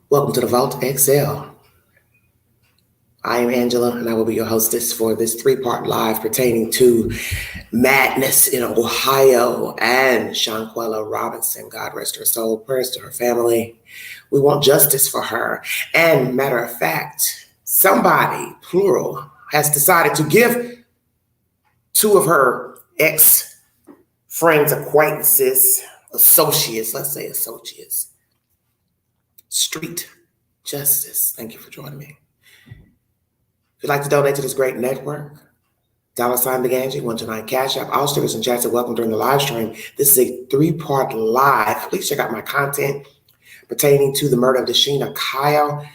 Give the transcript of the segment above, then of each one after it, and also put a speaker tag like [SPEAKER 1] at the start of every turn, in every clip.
[SPEAKER 1] Welcome to the Vault XL. I am Angela, and I will be your hostess for this three-part live pertaining to madness in Ohio and Shanquella Robinson. God rest her soul. Prayers to her family. We want justice for her. And matter of fact, somebody, plural, has decided to give two of her ex-friends, acquaintances, associates, let's say associates, street justice. Thank you for joining me. If you'd like to donate to this great network, $sign Big Angie, 129 Cash App, all stickers and chats are welcome during the live stream. This is a three-part live. Please check out my content pertaining to the murder of Deshina Kyle.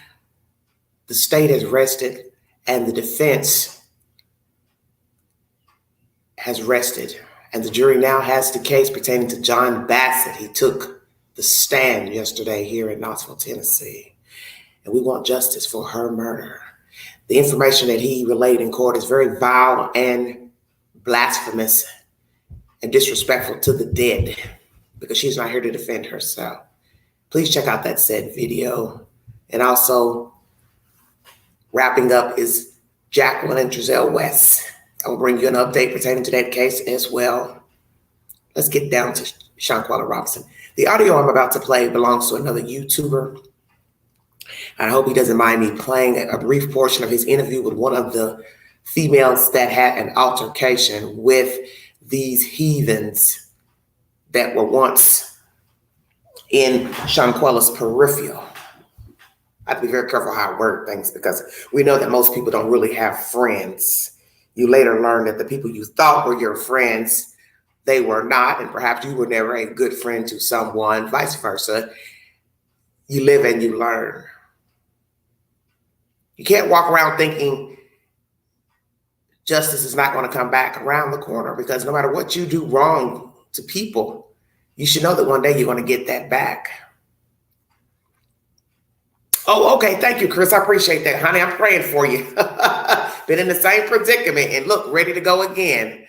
[SPEAKER 1] The state has rested and the defense has rested. And the jury now has the case pertaining to John Bassett. He took the stand yesterday here in Knoxville, Tennessee. And we want justice for her murder. The information that he relayed in court is very vile and blasphemous and disrespectful to the dead because she's not here to defend herself. Please check out that said video. And also, wrapping up is Jacqueline and Trezell West. I will bring you an update pertaining to that case as well. Let's get down to Shanquella Robinson. The audio I'm about to play belongs to another YouTuber. I hope he doesn't mind me playing a brief portion of his interview with one of the females that had an altercation with these heathens that were once in Shanquella's peripheral. I have to be very careful how I word things because we know that most people don't really have friends. You later learn that the people you thought were your friends, they were not, and perhaps you were never a good friend to someone, vice versa. You live and you learn. You can't walk around thinking justice is not going to come back around the corner because no matter what you do wrong to people, you should know that one day you're going to get that back. Oh, okay. Thank you, Chris. I appreciate that, honey. I'm praying for you. Been in the same predicament and look, ready to go again.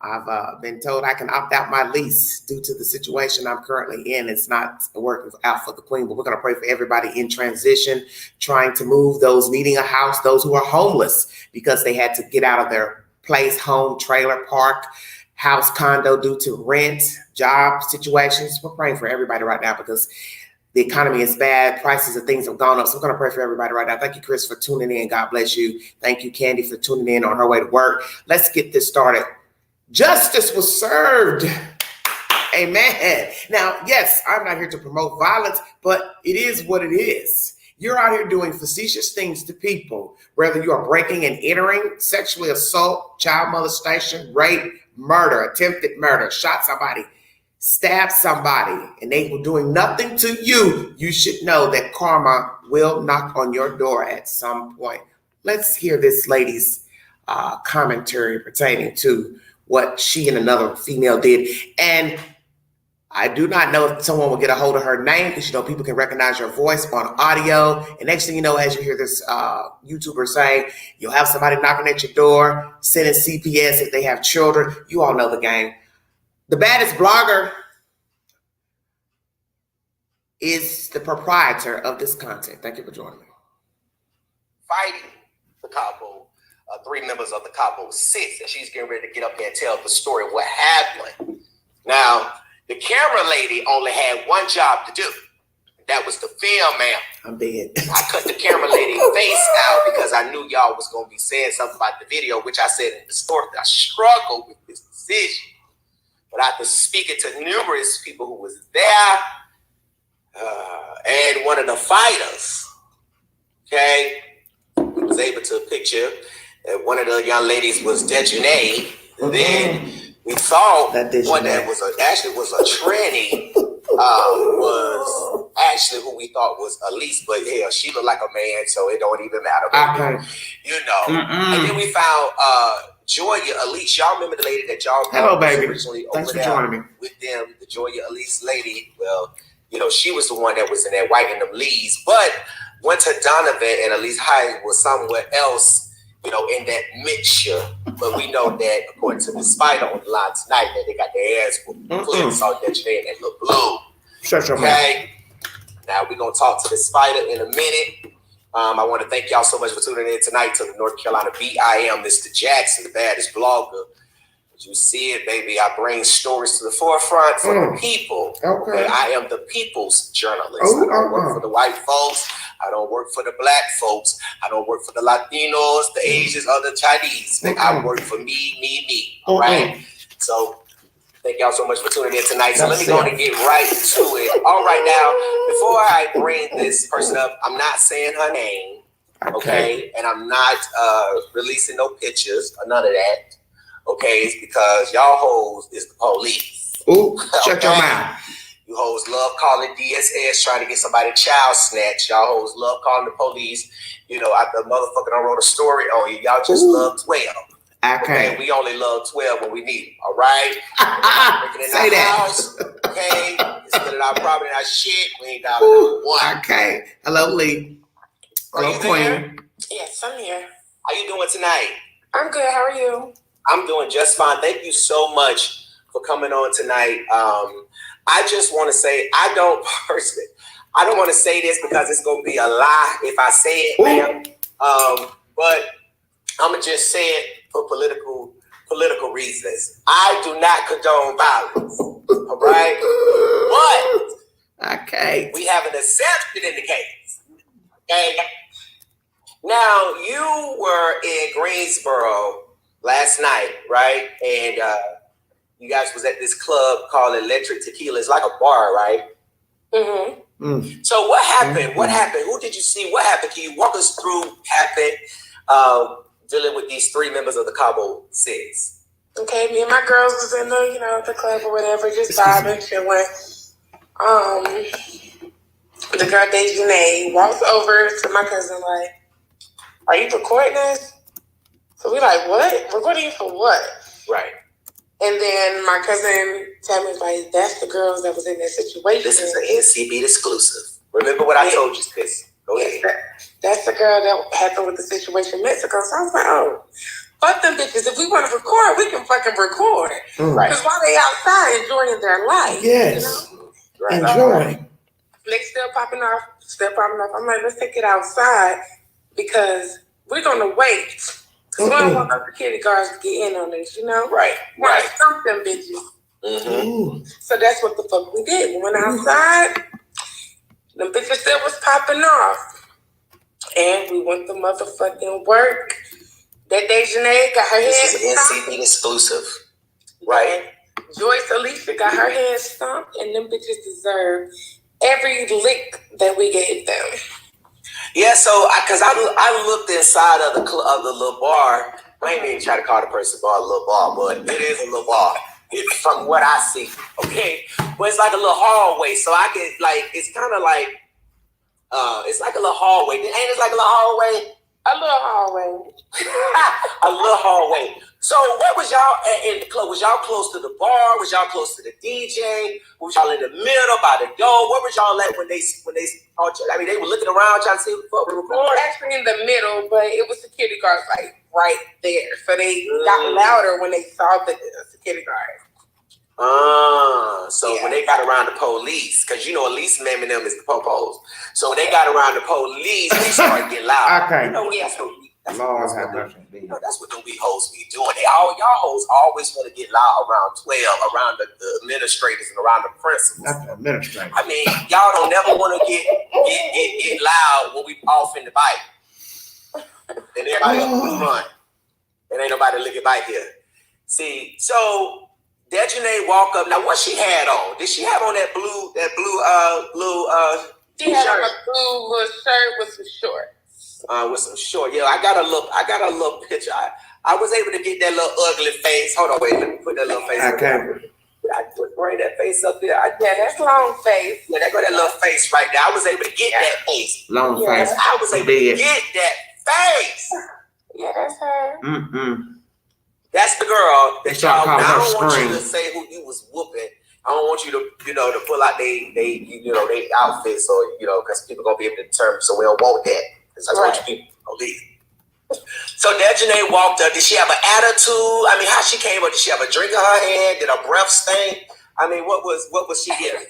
[SPEAKER 1] I've been told I can opt out my lease due to the situation I'm currently in. It's not working out for the queen, but we're going to pray for everybody in transition, trying to move, those needing a house, those who are homeless because they had to get out of their place, home, trailer, park, house, condo due to rent, job situations. We're praying for everybody right now because the economy is bad. Prices of things have gone up. So we're going to pray for everybody right now. Thank you, Chris, for tuning in. God bless you. Thank you, Candy, for tuning in on her way to work. Let's get this started. Justice was served. Amen. Now, yes, I'm not here to promote violence, but it is what it is. You're out here doing facetious things to people, whether you are breaking and entering, sexually assault, child molestation, rape, murder, attempted murder, shot somebody, stabbed somebody, and they were doing nothing to you. You should know that karma will knock on your door at some point. Let's hear this lady's commentary pertaining to what she and another female did. And I do not know if someone will get a hold of her name because, you know, people can recognize your voice on audio. And next thing you know, as you hear this YouTuber say, you'll have somebody knocking at your door, sending CPS if they have children. You all know the game. The baddest blogger is the proprietor of this content. Thank you for joining me.
[SPEAKER 2] Fighting the Cabo. Three members of the Cabo 6, and she's getting ready to get up there and tell the story of what happened. Now, the camera lady only had one job to do. That was to film, ma'am.
[SPEAKER 1] I'm dead.
[SPEAKER 2] I cut the camera lady face out because I knew y'all was going to be saying something about the video, which I said in the story. I struggled with this decision. But after speaking to numerous people who was there, and one of the fighters, okay, we was able to picture one of the young ladies was Dejeuner. Then we saw one that was actually a tranny, was actually who we thought was Elise, but hell, she looked like a man, so it don't even matter. Okay. You know. And then we found Joya Elise. Y'all remember the lady that y'all
[SPEAKER 1] hello, baby.
[SPEAKER 2] Originally
[SPEAKER 1] Thanks
[SPEAKER 2] over
[SPEAKER 1] for
[SPEAKER 2] there
[SPEAKER 1] joining me.
[SPEAKER 2] With them, the Joya Elise lady. Well, you know, she was the one that was in that white and them leaves. But once her Donovan and Elise Hyde was somewhere else, you know, in that mixture. But we know that, according to the spider on the line tonight, that they got their ass whooped. Saw that today and look blue.
[SPEAKER 1] Shut your mouth.
[SPEAKER 2] Okay. Now we're gonna talk to the spider in a minute. I want to thank y'all so much for tuning in tonight to the North Carolina Beat. I am Mr. Jackson, the baddest blogger. As you see it, baby, I bring stories to the forefront for the people. Okay. I am the people's journalist. I don't work for the white folks. I don't work for the black folks. I don't work for the Latinos, the Asians, or the Chinese. I work for me. All right? So thank y'all so much for tuning in tonight. So let me go and get right to it. All right, now, before I bring this person up, I'm not saying her name, okay? And I'm not releasing no pictures or none of that, okay? It's because y'all hoes is the police.
[SPEAKER 1] Ooh, shut your mouth.
[SPEAKER 2] You hoes love calling DSS, trying to get somebody child snatched. Y'all hoes love calling the police. You know, I the motherfucker done wrote a story on you. Y'all just love 12. Okay, we only love 12 when we need them, all right? Say that. House, okay? Instead of our property and our shit, we ain't got one.
[SPEAKER 1] Okay. Hello, Lee. Hello, Queen.
[SPEAKER 3] Yes, I'm here.
[SPEAKER 2] How you doing tonight?
[SPEAKER 3] I'm good. How are you?
[SPEAKER 2] I'm doing just fine. Thank you so much for coming on tonight. I just want to say, I don't want to say this because it's going to be a lie if I say it, ma'am. But I'm going to just say it for political reasons. I do not condone violence, all right? But
[SPEAKER 1] okay,
[SPEAKER 2] we have an exception in the case, okay? Now, you were in Greensboro last night, right? And you guys was at this club called Electric Tequila. It's like a bar, right?
[SPEAKER 3] Mm-hmm.
[SPEAKER 2] So what happened? What happened? Who did you see? What happened? Can you walk us through what happened dealing with these three members of the Cabo Six?
[SPEAKER 3] Okay, me and my girls was in the club or whatever, just vibing, chilling. The girl Dejanay walks over to my cousin like, "Are you recording us?" So we like, "What? Recording you for what?"
[SPEAKER 2] Right.
[SPEAKER 3] And then my cousin told me, like, that's the girls that was in that situation.
[SPEAKER 2] This is an NCB exclusive. Remember what I told you, sis. Go ahead.
[SPEAKER 3] That's the girl that happened with the situation in Mexico. So I was like, oh, fuck them bitches. If we want to record, we can fucking record.
[SPEAKER 2] Right.
[SPEAKER 3] Because while they outside enjoying their life.
[SPEAKER 1] Yes.
[SPEAKER 3] You know?
[SPEAKER 1] Right. Enjoying.
[SPEAKER 3] They still popping off. I'm like, let's take it outside because we're going to wait. Because we don't want the security guards to get in on this, you know?
[SPEAKER 2] Right.
[SPEAKER 3] We want to stump them bitches.
[SPEAKER 2] Mm-hmm.
[SPEAKER 3] So that's what the fuck we did. We went outside. Them bitches still was popping off. And we went to motherfucking work. That day, Janae got her head
[SPEAKER 2] stomped. This is NCB exclusive. Right.
[SPEAKER 3] And Joyce Alicia got her head stomped. And them bitches deserve every lick that we gave them.
[SPEAKER 2] Yeah, so because I looked inside of the little bar. I ain't even try to call the person bar a little bar, but it is a little bar. It's from what I see, okay? But it's like a little hallway, so I get like it's kind of like it's like a little hallway. Ain't it like a little hallway?
[SPEAKER 3] A little hallway.
[SPEAKER 2] A little hallway. So what was y'all in the club? Was y'all close to the bar? Was y'all close to the DJ? Was y'all in the middle by the door? Where was y'all at when they? I mean, they were looking around trying to see what we were recording.
[SPEAKER 3] We were actually in the middle, but it was security guards like right there. So they got louder when they saw the security guard.
[SPEAKER 2] So when they got around the police, because you know Elise Mem and them is the popos. So when they got around the police, they started getting loud.
[SPEAKER 1] Okay.
[SPEAKER 2] You know, that's what them we hoes be doing. Y'all hoes always want to get loud around 12, around the administrators and around the principals.
[SPEAKER 1] That's the administrator.
[SPEAKER 2] I mean, y'all don't never want to get loud when we off in the bike. And everybody else run. And ain't nobody looking back here. See, so Dejanay walk up. Now, what she had on? Did she have on that blue
[SPEAKER 3] She had on a blue little shirt with some shorts.
[SPEAKER 2] With some short. Yeah, I got a little picture. I was able to get that little ugly face. Hold on, wait, let me put that little face up there. I bring that face up there.
[SPEAKER 3] Yeah, that's long face.
[SPEAKER 2] Yeah, that little face right there. I was able to get that face.
[SPEAKER 1] Long face.
[SPEAKER 2] I was able to get that face.
[SPEAKER 3] Yeah, that's her.
[SPEAKER 1] Mm-hmm.
[SPEAKER 2] That's the girl that y'all. Now, I don't want
[SPEAKER 1] screen.
[SPEAKER 2] you to say who you was whooping. I don't want you to, to pull out they outfits or because people gonna be able to determine. So we don't want that. That's what you people gonna leave. So Dejanay walked up. Did she have an attitude? I mean, how she came up? Did she have a drink in her hand? Did her breath stink? I mean, what was she getting?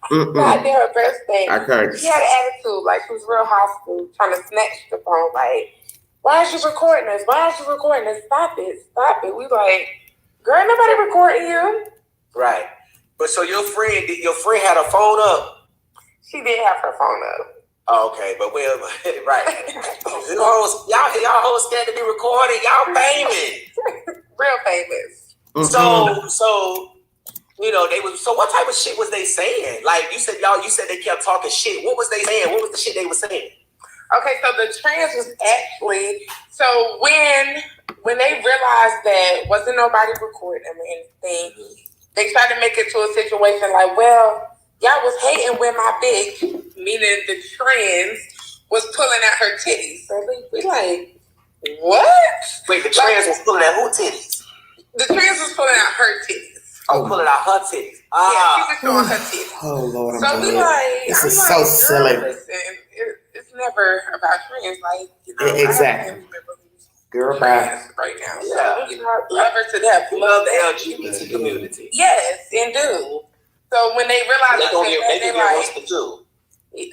[SPEAKER 3] God did her best thing.
[SPEAKER 1] I heard.
[SPEAKER 3] She had an attitude, like she was real hostile, trying to snatch the phone. Like, why is you recording us? Why is you recording us? Stop it, stop it. We like, girl, nobody recording you.
[SPEAKER 2] Right. But so your friend had her phone up.
[SPEAKER 3] She did have her phone up.
[SPEAKER 2] Oh, okay, but well, right. y'all hoes scared to be recorded. Y'all famous,
[SPEAKER 3] real famous.
[SPEAKER 2] So you know they was. So what type of shit was they saying? Like you said they kept talking shit. What was they saying? What was the shit they were saying?
[SPEAKER 3] Okay, so the trans was actually when they realized that wasn't nobody recording them or anything, they tried to make it to a situation like, well, y'all was hating when my bitch, meaning the trans, was pulling out her titties. So we like, what?
[SPEAKER 2] Wait, the trans was pulling out who titties?
[SPEAKER 3] The trans was pulling out her titties.
[SPEAKER 2] Oh, pulling out her titties.
[SPEAKER 3] Yeah, she was showing her titties.
[SPEAKER 1] Oh, Lord.
[SPEAKER 3] So we like,
[SPEAKER 1] this is so silly.
[SPEAKER 3] Listen, it's never about trans. Like, you know,
[SPEAKER 1] exactly. Girl, bye.
[SPEAKER 3] Right now.
[SPEAKER 2] Yeah.
[SPEAKER 3] So, love her to death.
[SPEAKER 2] Love the LGBT community.
[SPEAKER 3] Yes, and do. So when they realized
[SPEAKER 2] they like, roasted too.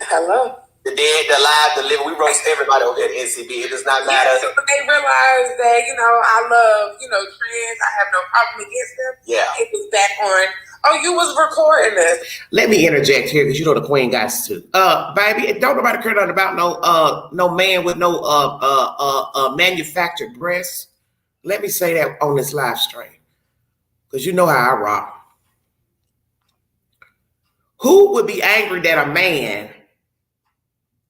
[SPEAKER 3] Hello.
[SPEAKER 2] The dead, the alive, the living. We roast everybody over at NCB. It does not matter.
[SPEAKER 3] Yeah, so they realized that, I love, trans. I have no problem against them.
[SPEAKER 2] Yeah.
[SPEAKER 3] It was back on. Oh, you was recording this.
[SPEAKER 1] Let me interject here because the queen got to. Baby, don't nobody care nothing about no man with no manufactured breasts. Let me say that on this live stream. Because you know how I rock. Who would be angry that a man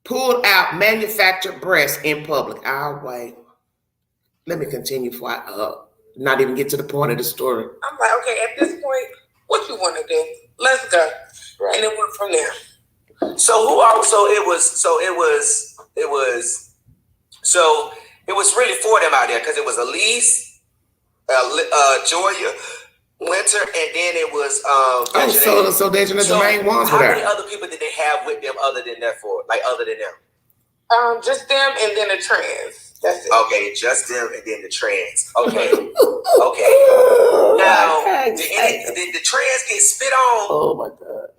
[SPEAKER 1] pulled out manufactured breasts in public? I'll wait. Let me continue before I not even get to the point of the story.
[SPEAKER 3] I'm like, okay, at this point, what you want to do? Let's go. Right. And it went from there.
[SPEAKER 2] It was really for them out there because it was Elise, Joya, Winter, and then it was
[SPEAKER 1] so Dejanay, the main ones were there.
[SPEAKER 2] How many other people did they have with them other than them?
[SPEAKER 3] Just them and then the trans. That's it.
[SPEAKER 2] Okay, just them and then the trans. Okay. Okay. Now, did the trans get spit on?
[SPEAKER 1] Oh my God.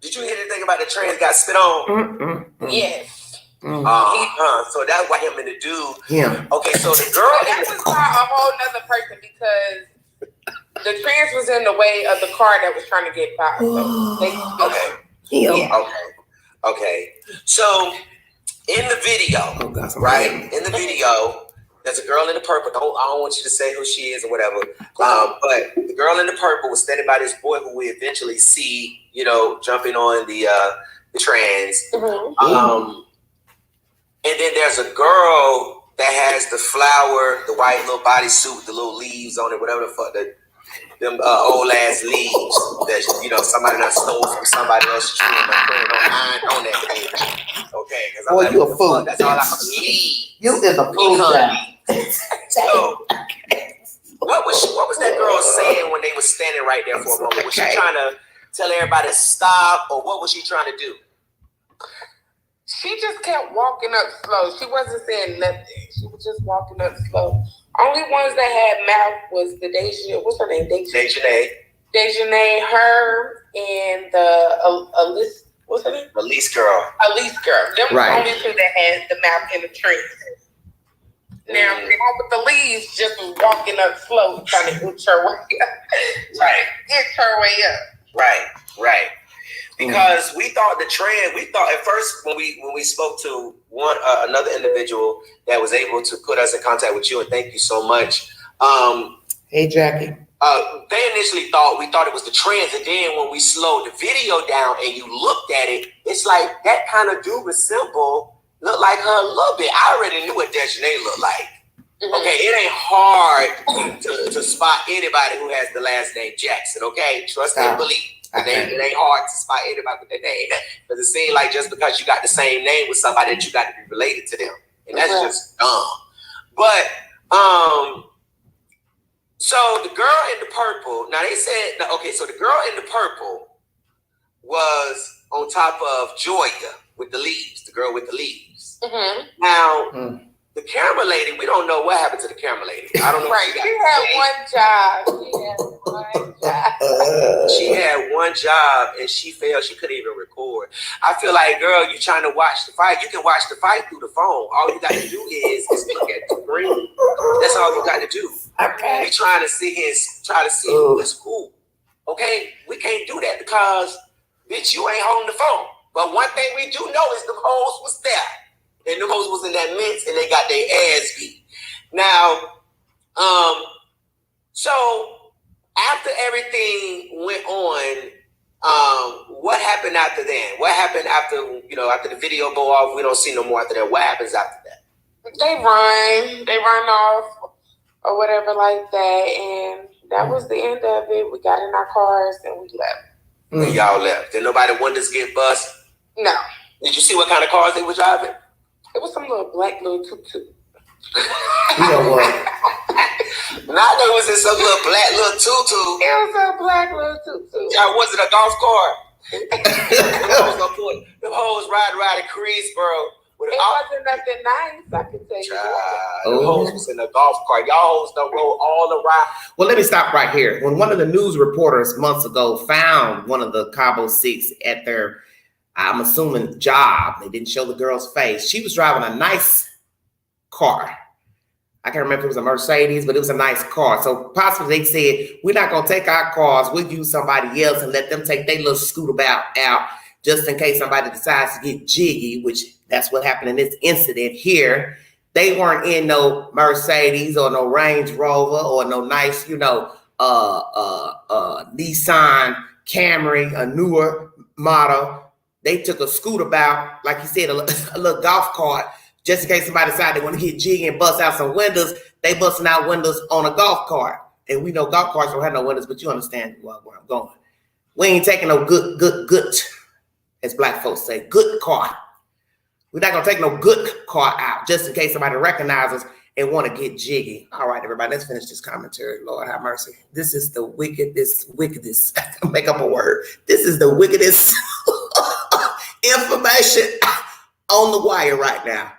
[SPEAKER 2] Did you hear anything about the trans got spit on?
[SPEAKER 3] Yes.
[SPEAKER 2] So that's why him and the dude.
[SPEAKER 1] Yeah.
[SPEAKER 2] Okay, so the girl.
[SPEAKER 3] That was by a whole nother person because the trans was in the way of the car that was trying to get by. So
[SPEAKER 2] Okay. So in the video, in the video, there's a girl in the purple. I don't want you to say who she is or whatever. But the girl in the purple was standing by this boy who we eventually see, jumping on the trans. Mm-hmm. And then there's a girl that has the flower, the white little bodysuit with the little leaves on it, whatever the fuck, them old ass leaves that somebody done stole from somebody else's tree and putting on that baby. Okay, because
[SPEAKER 1] you a fool.
[SPEAKER 2] That's all I can leave.
[SPEAKER 1] You is a fool.
[SPEAKER 2] So, what was that girl saying when they was standing right there for a moment? Was she trying to tell everybody to stop, or what was she trying to do?
[SPEAKER 3] She just kept walking up slow. She wasn't saying nothing. She was just walking up slow. Only ones that had mouth was the Dejanay. What's her name? Dejanay, her, and the Elise. What's her name?
[SPEAKER 2] Elise girl.
[SPEAKER 3] Them were the only two that had the mouth in the tree. Now, the one with the leaves just was walking up slow, trying to inch her way up. Inch her way up.
[SPEAKER 2] Right. Because we thought at first when we spoke to another individual that was able to put us in contact with you, and thank you so much.
[SPEAKER 1] Hey, Jackie.
[SPEAKER 2] They initially thought it was the trans, and then when we slowed the video down and you looked at it, it's like that kind of dude symbol looked like her a little bit. I already knew what Dejanay looked like. Mm-hmm. Okay, it ain't hard to spot anybody who has the last name Jackson. Okay, trust and believe. It ain't hard to spot anybody with their name because it seems like just because you got the same name with somebody that you got to be related to them, and that's just dumb. But so the girl in the purple. Now they said so the girl in the purple was on top of Joya with the leaves. The girl with the leaves. Mm-hmm. Now The camera lady, we don't know what happened to the camera lady. I don't know.
[SPEAKER 3] Right. She had one job.
[SPEAKER 2] She had one job and she failed. She couldn't even record. I feel like, girl, you trying to watch the fight. You can watch the fight through the phone. All you got to do is look at the screen. That's all you got to do.
[SPEAKER 1] Okay.
[SPEAKER 2] They trying to sit here and try to see who is who. Okay? We can't do that because, bitch, you ain't holding the phone. But one thing we do know is the hoes was there. And the hoes was in that mix and they got their ass beat. Now, so after everything went on, what happened after then? What happened after, after the video go off, we don't see no more after that? What happens after that?
[SPEAKER 3] They run off or whatever like that. And that was the end of it. We got in our cars and we left.
[SPEAKER 2] And y'all left. Did nobody want us to get bust?
[SPEAKER 3] No.
[SPEAKER 2] Did you see what kind of cars they were driving?
[SPEAKER 3] It was some little black little tutu.
[SPEAKER 1] You know what?
[SPEAKER 2] Not that it was in some little black little tutu.
[SPEAKER 3] It was a black little tutu.
[SPEAKER 2] Y'all, was it a golf cart? Them hoes riding around in Greensboro.
[SPEAKER 3] It wasn't nothing nice, I can tell you.
[SPEAKER 2] The hoes was in a golf cart. Y'all hoes don't go all around.
[SPEAKER 1] Well, let me stop right here. When one of the news reporters months ago found one of the Cabo Six at their, I'm assuming, job, they didn't show the girl's face. She was driving a nice car. I can't remember if it was a Mercedes, but it was a nice car. So possibly they said, we're not going to take our cars. We'll use somebody else and let them take their little scooter out just in case somebody decides to get jiggy, which that's what happened in this incident here. They weren't in no Mercedes or no Range Rover or no nice, Nissan Camry, a newer model. They took a scooter about, like you said, a little golf cart, just in case somebody decided they want to get jiggy and bust out some windows. They busting out windows on a golf cart. And we know golf carts don't have no windows, but you understand where I'm going. We ain't taking no good, as black folks say, good car. We're not going to take no good car out just in case somebody recognizes us and want to get jiggy. All right, everybody, let's finish this commentary. Lord have mercy. This is the wickedest. Make up a word. This is the wickedest information on the wire right now.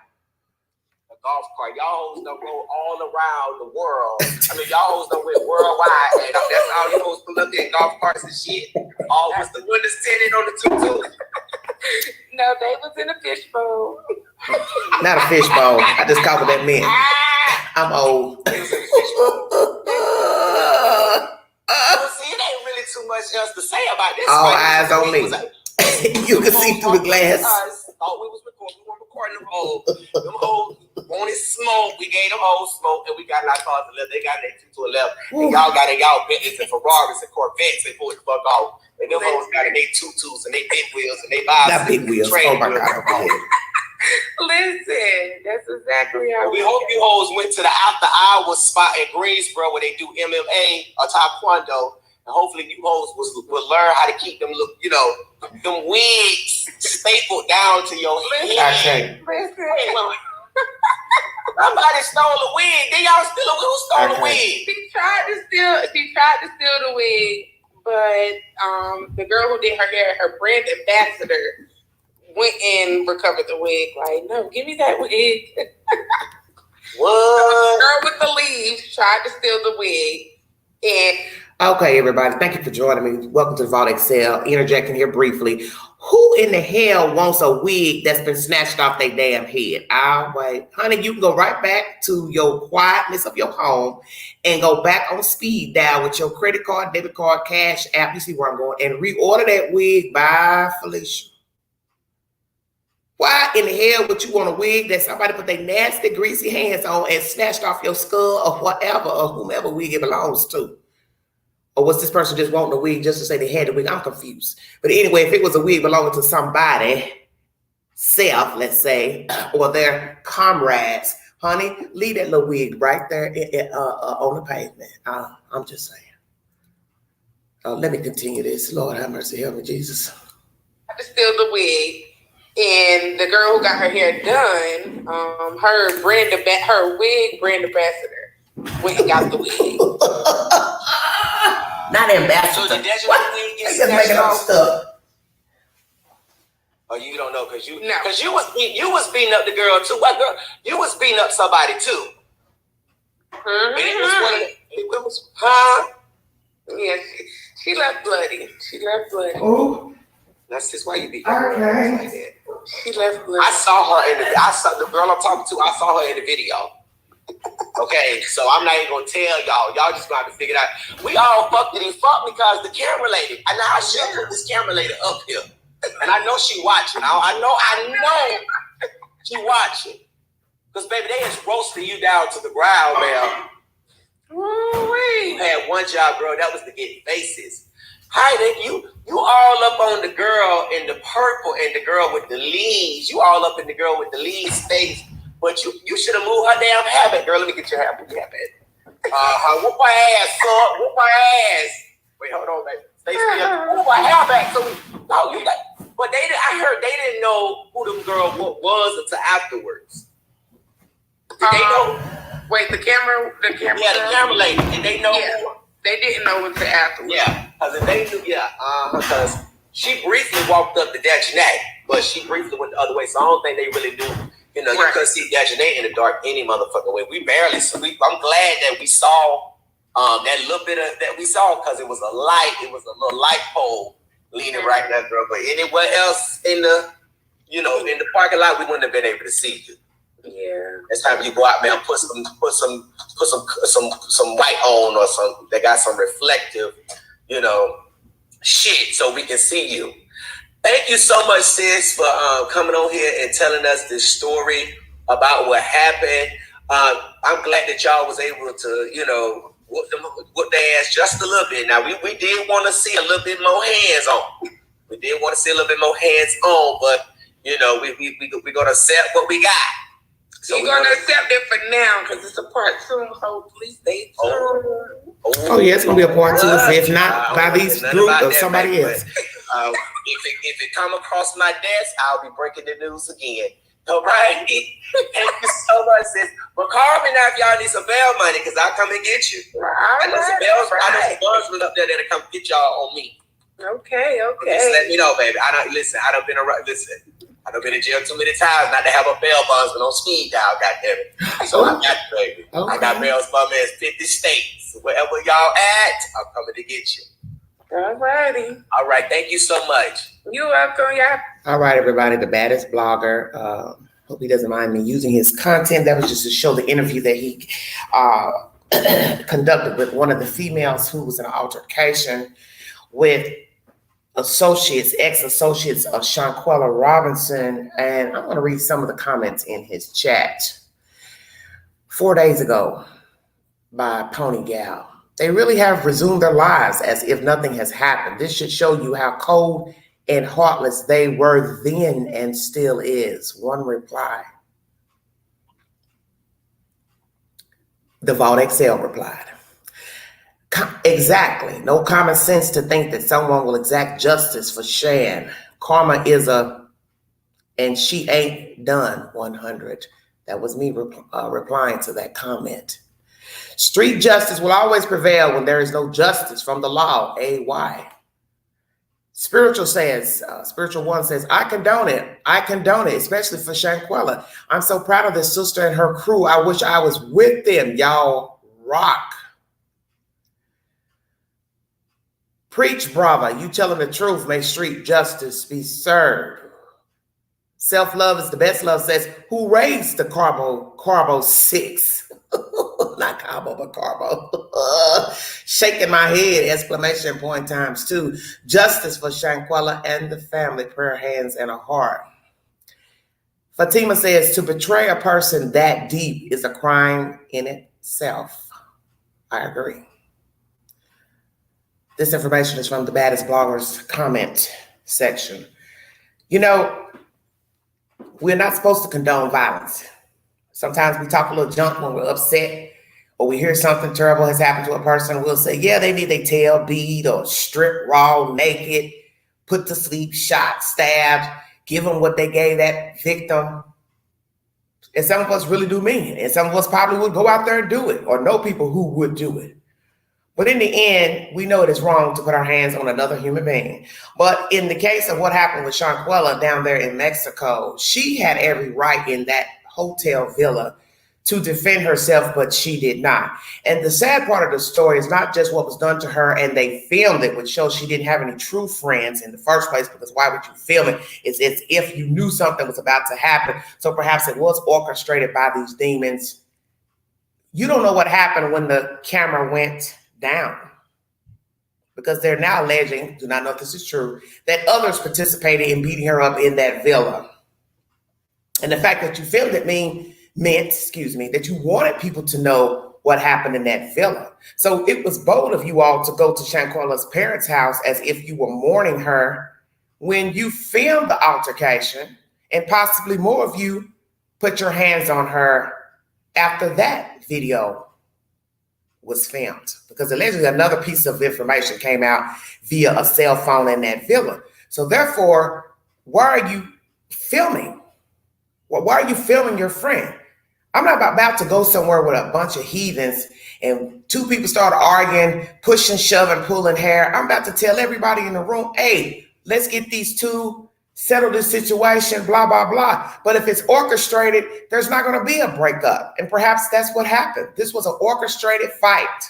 [SPEAKER 2] A golf cart. Y'all hoes don't go all around the world. I mean, y'all hoes don't went worldwide. And that's all you hoes pull up in golf carts and shit. All was the windows tinted on the tutu.
[SPEAKER 3] No, they was in a fishbowl.
[SPEAKER 1] Not a fishbowl. I just called what that meant. I'm old.
[SPEAKER 2] See, it ain't really too much else to say about this.
[SPEAKER 1] All eyes on me. You can see through the glass.
[SPEAKER 2] Thought we was recording. We weren't recording them hoes. Them hoes wanted smoke. We gave them hoes smoke, and we got in our cars to left. They got in their 211. And y'all got in y'all Bentleys and Ferraris and Corvettes. They pulled the fuck off. And them hoes got in their tutus and they big wheels and they vibes.
[SPEAKER 1] Not big wheels. Oh my God.
[SPEAKER 3] Listen, that's exactly how
[SPEAKER 2] we hope you hoes went to the after hours spot in Greensboro where they do MMA or Taekwondo. And hopefully you hoes will learn how to keep them look, them wigs stapled down to your head.
[SPEAKER 1] Okay.
[SPEAKER 2] Somebody stole a wig. Then y'all steal a wig. Who stole a wig?
[SPEAKER 3] She tried to steal the wig, but the girl who did her hair, her brand ambassador, went and recovered the wig. Like, no, give me that wig.
[SPEAKER 2] What?
[SPEAKER 3] The girl with the leaves tried to steal the wig. And
[SPEAKER 1] okay, everybody, thank you for joining me. Welcome to the Vault Excel. Interjecting here briefly. Who in the hell wants a wig that's been snatched off their damn head? All right, honey, you can go right back to your quietness of your home and go back on speed dial with your credit card, debit card, cash app. You see where I'm going, and reorder that wig by Felicia. Why in the hell would you want a wig that somebody put their nasty, greasy hands on and snatched off your skull or whatever, or whomever wig it belongs to? Or was this person just wanting a wig just to say they had a wig? I'm confused. But anyway, if it was a wig belonging to somebody, self, let's say, or their comrades, honey, leave that little wig right there on the pavement. I'm just saying. Let me continue this. Lord have mercy, help me, Jesus.
[SPEAKER 3] I had to steal the wig. And the girl who got her hair done, her wig brand ambassador went and got the wig. Not ambassador.
[SPEAKER 2] So did that
[SPEAKER 1] what?
[SPEAKER 2] wig get
[SPEAKER 1] just making up stuff.
[SPEAKER 2] Or you don't know because you
[SPEAKER 3] No.
[SPEAKER 2] was beating up the girl too. What girl? You was beating up somebody too.
[SPEAKER 3] Mm-hmm.
[SPEAKER 2] And it was one of the, it was, huh?
[SPEAKER 3] Yeah, she left bloody. She left bloody.
[SPEAKER 1] Oh,
[SPEAKER 2] that's just why you be
[SPEAKER 1] okay.
[SPEAKER 2] like that.
[SPEAKER 3] She left bloody.
[SPEAKER 2] I saw the girl I'm talking to. I saw her in the video. Okay, so I'm not even gonna tell y'all. Y'all just gonna have to figure it out. We all fucked because the camera lady. And now I should put this camera lady up here. And I know she watching. I know she watching. Because baby, they is roasting you down to the ground, man. You had one job, girl. That was to get faces. Hi, you all up on the girl in the purple and the girl with the leaves. You all up in the girl with the leaves face. But you should have moved her damn habit, girl. Let me get your habit. Whoop my ass, son. Whoop my ass. Wait, hold on, baby. Stay still. Whoop my hair back. But I heard they didn't know who them girl was until afterwards. Did they know?
[SPEAKER 3] Wait, the camera.
[SPEAKER 2] Yeah, the camera lady. And they know.
[SPEAKER 3] Yeah. They didn't know until afterwards.
[SPEAKER 2] Yeah, because if they knew, because she briefly walked up to Dejanae, but she briefly went the other way. So I don't think they really knew. You know, you couldn't see Dejanae in the dark any motherfucking way. We barely saw. I'm glad that we saw that little bit of that we saw because it was a light. It was a little light pole leaning right there, girl. But anywhere else in the, in the parking lot, we wouldn't have been able to see you.
[SPEAKER 3] Yeah.
[SPEAKER 2] Next time you go out there and put some white on or some. They got some reflective, shit so we can see you. Thank you so much, sis, for coming on here and telling us this story about what happened. I'm glad that y'all was able to, whoop their ass just a little bit. Now, we did want to see a little bit more hands on. We did want to see a little bit more hands on, but, we're going to accept what we got. So
[SPEAKER 3] we're going to accept it for now because it's a part 2. Hopefully, stay tuned.
[SPEAKER 1] Oh, yeah, it's going to be a part 2. If not by these group or somebody else.
[SPEAKER 2] If it come across my desk, I'll be breaking the news again. All right. Thank you so much, sis. But call me now if y'all need some bail money, because I'll come and get you. I know some bondsmen up there that'll come get y'all on me.
[SPEAKER 3] Okay.
[SPEAKER 2] Just let me know, baby. I done been in jail too many times not to have a bail bondsman on speed dial, goddammit. So I got you, baby. Okay. I got bail bondsmen in 50 states. Wherever y'all at, I'm coming to get you.
[SPEAKER 3] Alrighty.
[SPEAKER 2] All right. Thank you so much.
[SPEAKER 3] You're welcome, yeah.
[SPEAKER 1] All right, everybody. The baddest blogger. Hope he doesn't mind me using his content. That was just to show the interview that he conducted with one of the females who was in an altercation with ex-associates of Shanquella Robinson. And I'm going to read some of the comments in his chat. 4 days ago by Pony Gal. They really have resumed their lives as if nothing has happened. This should show you how cold and heartless they were then and still is. One reply. The Vault XL replied. Exactly. No common sense to think that someone will exact justice for Shan. Karma is and she ain't done 100. That was me replying to that comment. Street justice will always prevail when there is no justice from the law. AY. Spiritual one says, I condone it, especially for Shanquella. I'm so proud of this sister and her crew. I wish I was with them. Y'all rock. Preach, brava. You telling the truth. May street justice be served. Self-love is the best love says, who raised the Carbo 6? Not Carbo, but Carbo. Shaking my head, exclamation point times 2. Justice for Shanquella and the family, prayer hands and a heart. Fatima says, to betray a person that deep is a crime in itself. I agree. This information is from the baddest bloggers comment section. We're not supposed to condone violence. Sometimes we talk a little junk when we're upset or we hear something terrible has happened to a person. We'll say, yeah, they need their tail beat or stripped raw, naked, put to sleep, shot, stabbed, give them what they gave that victim. And some of us really do mean it. And some of us probably would go out there and do it or know people who would do it. But in the end, we know it is wrong to put our hands on another human being. But in the case of what happened with Shanquella down there in Mexico, she had every right in that hotel villa to defend herself, but she did not. And the sad part of the story is not just what was done to her and they filmed it, which shows she didn't have any true friends in the first place, because why would you film it? It's as if you knew something was about to happen. So perhaps it was orchestrated by these demons. You don't know what happened when the camera went down, because they're now alleging, do not know if this is true, that others participated in beating her up in that villa. And the fact that you filmed it meant that you wanted people to know what happened in that villa. So it was bold of you all to go to Shanquella's parents' house as if you were mourning her when you filmed the altercation, and possibly more of you put your hands on her after that video was filmed, because allegedly another piece of information came out via a cell phone in that villa. So therefore, why are you filming? Well, why are you filming your friend? I'm not about to go somewhere with a bunch of heathens and two people start arguing, pushing, shoving, pulling hair. I'm about to tell everybody in the room, hey, let's get these two, settle this situation, blah, blah, blah. But if it's orchestrated, there's not going to be a breakup. And perhaps that's what happened. This was an orchestrated fight.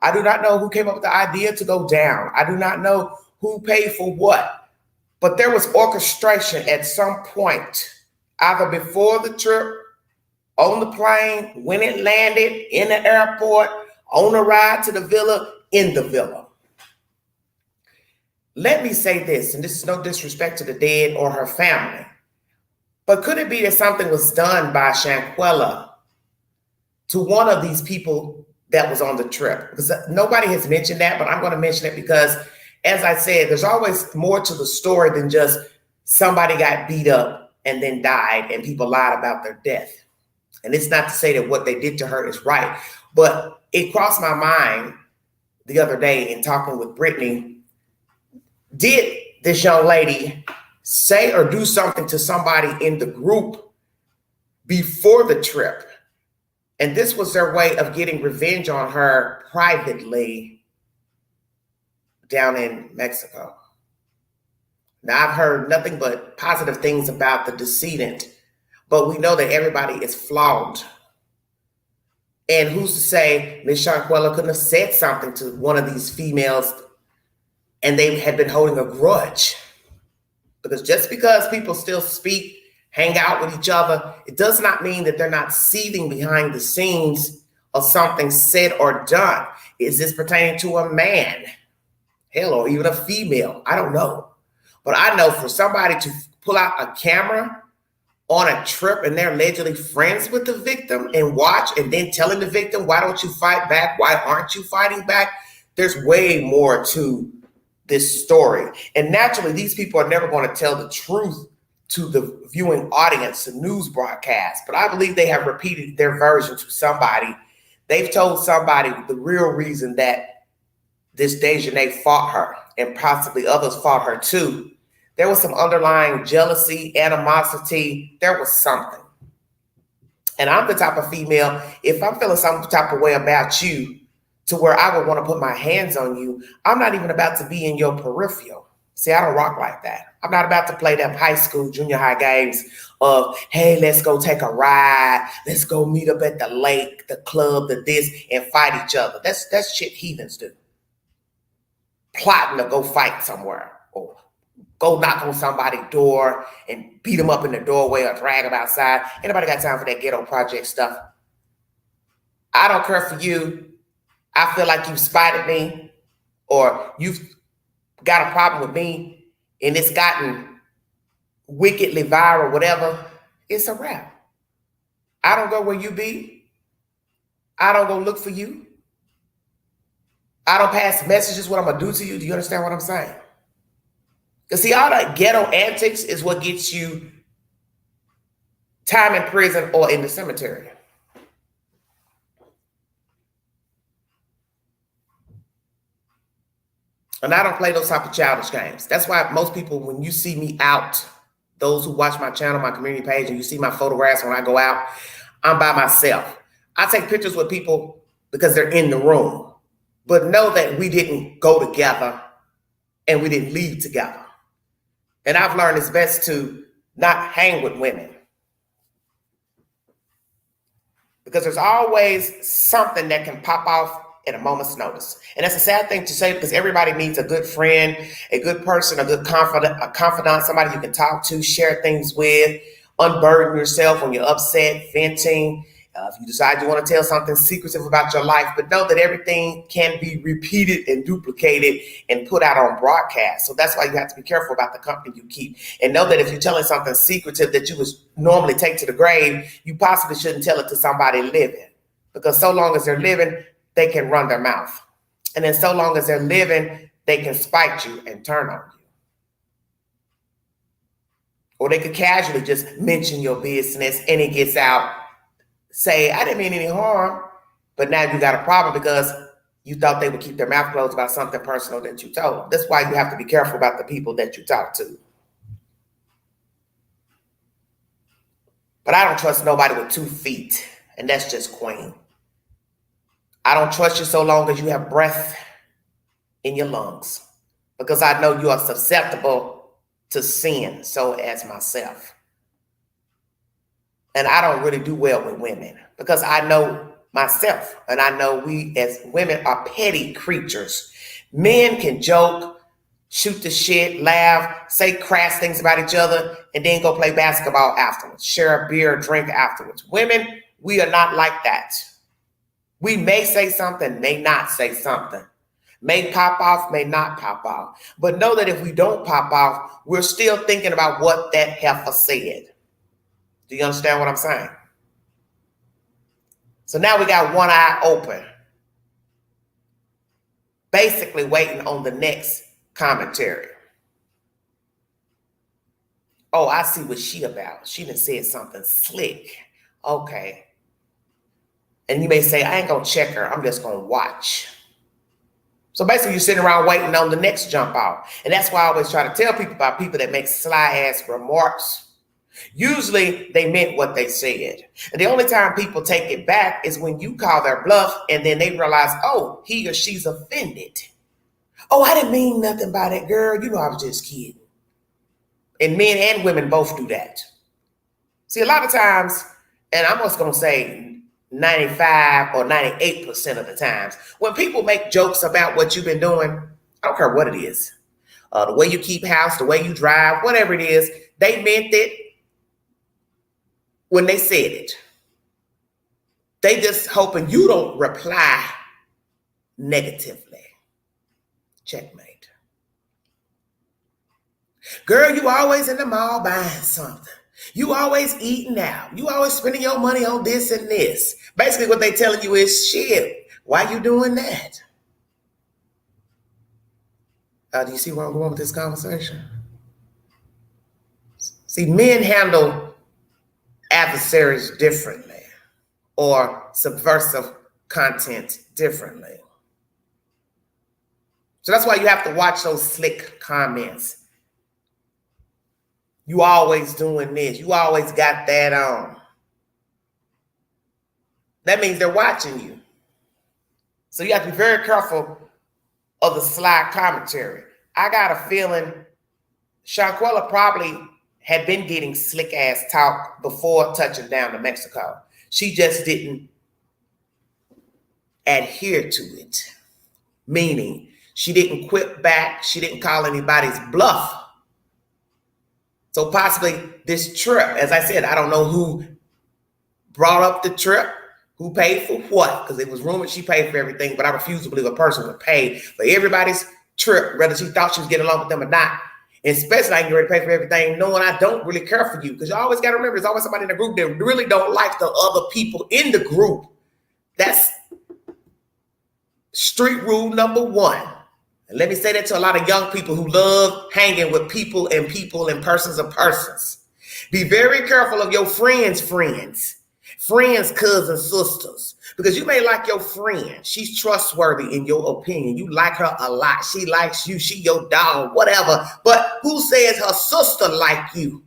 [SPEAKER 1] I do not know who came up with the idea to go down. I do not know who paid for what. But there was orchestration at some point, either before the trip, on the plane, when it landed, in the airport, on the ride to the villa, in the villa. Let me say this, and this is no disrespect to the dead or her family, but could it be that something was done by Shanquella to one of these people that was on the trip? Because nobody has mentioned that, but I'm going to mention it because, as I said, there's always more to the story than just somebody got beat up and then died and people lied about their death. And it's not to say that what they did to her is right, but it crossed my mind the other day in talking with Brittany. Did this young lady say or do something to somebody in the group before the trip? And this was their way of getting revenge on her privately down in Mexico. Now, I've heard nothing but positive things about the decedent, but we know that everybody is flawed. And who's to say Miss Shanquella couldn't have said something to one of these females and they had been holding a grudge? Because just because people still speak, hang out with each other, it does not mean that they're not seething behind the scenes of something said or done. Is this pertaining to a man? Hell, or even a female? I don't know. But I know for somebody to pull out a camera on a trip and they're allegedly friends with the victim and watch and then telling the victim, why don't you fight back? Why aren't you fighting back? There's way more to this story. And naturally, these people are never going to tell the truth to the viewing audience, the news broadcast. But I believe they have repeated their version to somebody. They've told somebody the real reason that this Dejanay fought her, and possibly others fought her too. There was some underlying jealousy, animosity. There was something. And I'm the type of female, if I'm feeling some type of way about you to where I would want to put my hands on you, I'm not even about to be in your peripheral. See, I don't rock like that. I'm not about to play them high school, junior high games of, hey, let's go take a ride. Let's go meet up at the lake, the club, the this, and fight each other. That's shit heathens do. Plotting to go fight somewhere or go knock on somebody's door and beat them up in the doorway or drag them outside. Anybody got time for that ghetto project stuff? I don't care for you. I feel like you've spotted me or you've got a problem with me and it's gotten wickedly viral, whatever. It's a wrap. I don't go where you be. I don't go look for you. I don't pass messages what I'm going to do to you. Do you understand what I'm saying? Because see, all that ghetto antics is what gets you time in prison or in the cemetery. And I don't play those type of childish games. That's why most people, when you see me out, those who watch my channel, my community page, and you see my photographs when I go out, I'm by myself. I take pictures with people because they're in the room. but know that we didn't go together and we didn't leave together. And I've learned it's best to not hang with women, because there's always something that can pop off at a moment's notice. And that's a sad thing to say, because everybody needs a good friend, a good person, a good confidant, somebody you can talk to, share things with, unburden yourself when you're upset, venting. If you decide you want to tell something secretive about your life, but know that everything can be repeated and duplicated and put out on broadcast. So that's why you have to be careful about the company you keep. And know that if you're telling something secretive that you would normally take to the grave, you possibly shouldn't tell it to somebody living. Because so long as they're living, they can run their mouth. And then so long as they're living, they can spite you and turn on you. Or they could casually just mention your business and it gets out. Say, I didn't mean any harm, but now you got a problem because you thought they would keep their mouth closed about something personal that you told them. That's why you have to be careful about the people that you talk to. But I don't trust nobody with 2 feet, and that's just Queen. I don't trust you so long as you have breath in your lungs, because I know you are susceptible to sin, so as myself. And I don't really do well with women, because I know myself, and I know we as women are petty creatures. Men can joke, shoot the shit, laugh, say crass things about each other, and then go play basketball afterwards, share a beer, drink afterwards. Women, we are not like that. We may say something, may not say something. May pop off, may not pop off. But know that if we don't pop off, we're still thinking about what that heifer said. Do you understand what I'm saying? So now we got one eye open, basically waiting on the next commentary. Oh, I see what she about. She done said something slick. Okay. And you may say, I ain't gonna check her, I'm just gonna watch. So basically you're sitting around waiting on the next jump out. And that's why I always try to tell people about people that make sly ass remarks. Usually they meant what they said. And the only time people take it back is when you call their bluff and then they realize, oh, he or she's offended. Oh, I didn't mean nothing by that, girl. You know, I was just kidding. And men and women both do that. See, a lot of times, and I'm just going to say 95 or 98% of the times, when people make jokes about what you've been doing, I don't care what it is, the way you keep house, the way you drive, whatever it is, they meant it when they said it. They just hoping you don't reply negatively. Checkmate. Girl, you always in the mall buying something. You always eating out. You always spending your money on this and this. Basically what they telling you is, shit, why you doing that? Do you see where I'm going with this conversation? See, men handle adversaries differently, or subversive content differently. So that's why you have to watch those slick comments. You always doing this. You always got that on. That means they're watching you. So you have to be very careful of the sly commentary. I got a feeling Shanquella probably had been getting slick ass talk before touching down to Mexico. She just didn't adhere to it. Meaning she didn't quip back. She didn't call anybody's bluff. So possibly this trip, as I said, I don't know who brought up the trip, who paid for what, because it was rumored she paid for everything, but I refuse to believe a person would pay for everybody's trip, whether she thought she was getting along with them or not. And especially I can get ready to pay for everything, knowing I don't really care for you. Because you always got to remember, there's always somebody in the group that really don't like the other people in the group. That's street rule number 1. And let me say that to a lot of young people who love hanging with people and persons of persons. Be very careful of your friends' friends, cousins, sisters, because you may like your friend. She's trustworthy in your opinion. You like her a lot. She likes you. She your dog, whatever. But who says her sister like you?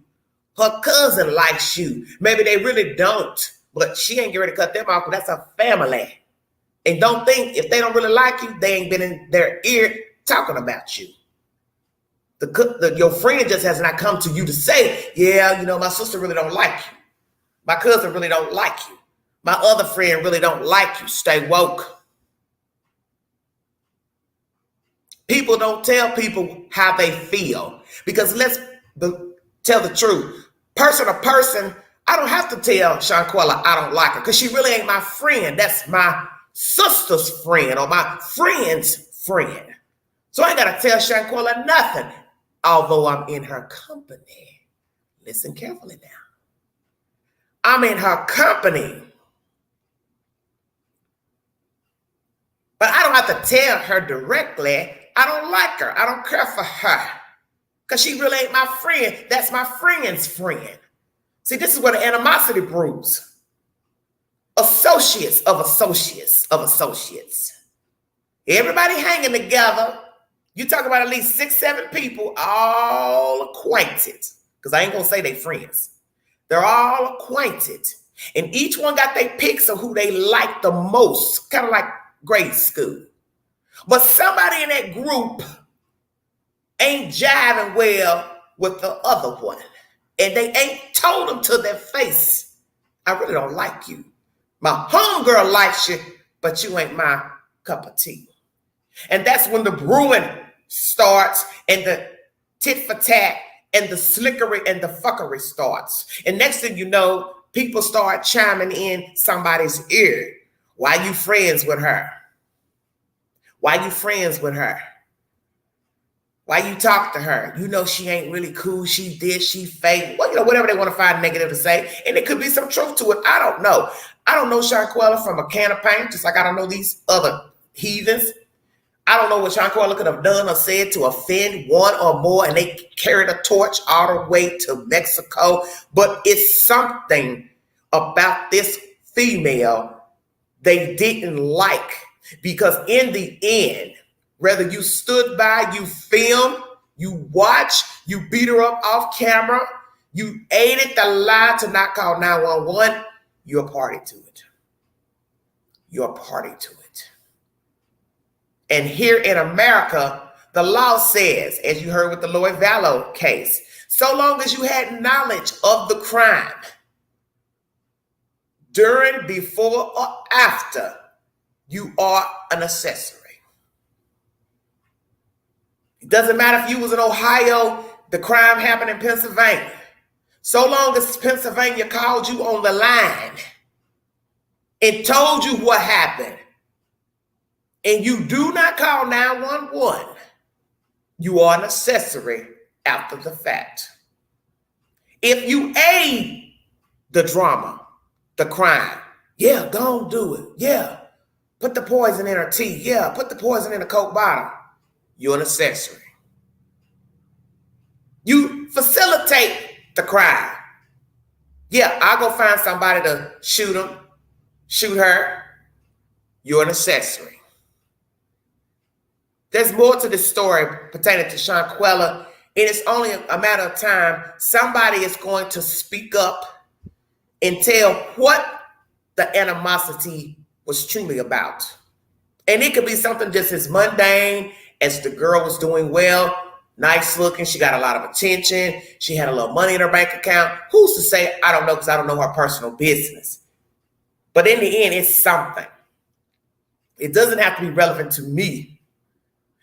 [SPEAKER 1] Her cousin likes you. Maybe they really don't, but she ain't getting ready to cut them off, but that's a family. And don't think if they don't really like you, they ain't been in their ear talking about you. Your friend just has not come to you to say, yeah, you know, my sister really don't like you. My cousin really don't like you. My other friend really don't like you. Stay woke. People don't tell people how they feel, because let's tell the truth. Person to person, I don't have to tell Shanquella I don't like her, because she really ain't my friend. That's my sister's friend or my friend's friend. So I ain't got to tell Shanquella nothing, although I'm in her company. Listen carefully now. I'm in her company. But I don't have to tell her directly I don't like her. I don't care for her, because she really ain't my friend. That's my friend's friend. See, this is where the animosity brews. Associates of associates of associates. Everybody hanging together. You talk about at least 6, 7 people, all acquainted. Because I ain't going to say they friends. They're all acquainted. And each one got their picks of who they like the most. Kind of like grade school. But somebody in that group ain't jiving well with the other one. And they ain't told them to their face, I really don't like you. My homegirl likes you, but you ain't my cup of tea. And that's when the brewing starts and the tit for tat and the slickery and the fuckery starts. And next thing you know, people start chiming in somebody's ear. Why you friends with her? Why you friends with her? Why you talk to her? You know she ain't really cool. She fake. Well, you know, whatever they want to find negative to say. And there could be some truth to it. I don't know. I don't know Shanquella from a can of paint, just like I don't know these other heathens. I don't know what Shanquella could have done or said to offend one or more, and they carried a torch all the way to Mexico. But it's something about this female they didn't like, because in the end, whether you stood by, you filmed, you watched, you beat her up off camera, you aided the lie to not call 911, you're a party to it. You're a party to it. And here in America, the law says, as you heard with the Lloyd Vallow case, so long as you had knowledge of the crime, during, before, or after, you are an accessory. It doesn't matter if you was in Ohio, the crime happened in Pennsylvania. So long as Pennsylvania called you on the line and told you what happened, and you do not call 911, you are an accessory after the fact. If you aid the drama, the crime, yeah, go on, do it. Yeah, put the poison in her tea. Yeah, put the poison in a Coke bottle. You're an accessory. You facilitate the crime. Yeah, I'll go find somebody to shoot him, shoot her. You're an accessory. There's more to this story pertaining to Shanquella, and it's only a matter of time. Somebody is going to speak up and tell what the animosity was truly about. And it could be something just as mundane as the girl was doing well, nice looking, she got a lot of attention, she had a little money in her bank account. Who's to say? I don't know, because I don't know her personal business. But in the end, it's something. It doesn't have to be relevant to me.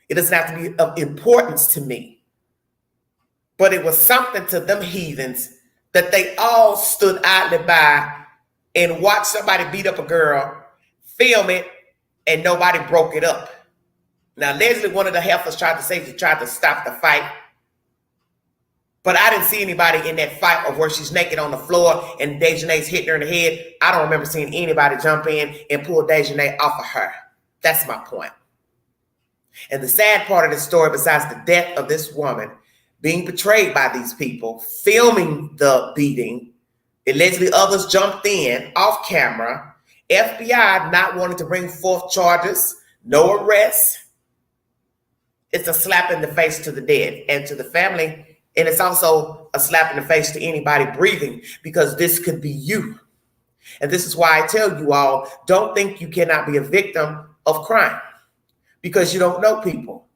[SPEAKER 1] It doesn't have to be of importance to me. But it was something to them heathens that they all stood idly by and watched somebody beat up a girl, film it, and nobody broke it up. Now, allegedly, one of the heifers tried to stop the fight. But I didn't see anybody in that fight of where she's naked on the floor and Dejanay's hitting her in the head. I don't remember seeing anybody jump in and pull Dejanay off of her. That's my point. And the sad part of the story, besides the death of this woman being betrayed by these people, filming the beating, allegedly others jumped in off camera, FBI not wanting to bring forth charges, no arrests. It's a slap in the face to the dead and to the family. And it's also a slap in the face to anybody breathing, because this could be you. And this is why I tell you all, don't think you cannot be a victim of crime because you don't know people.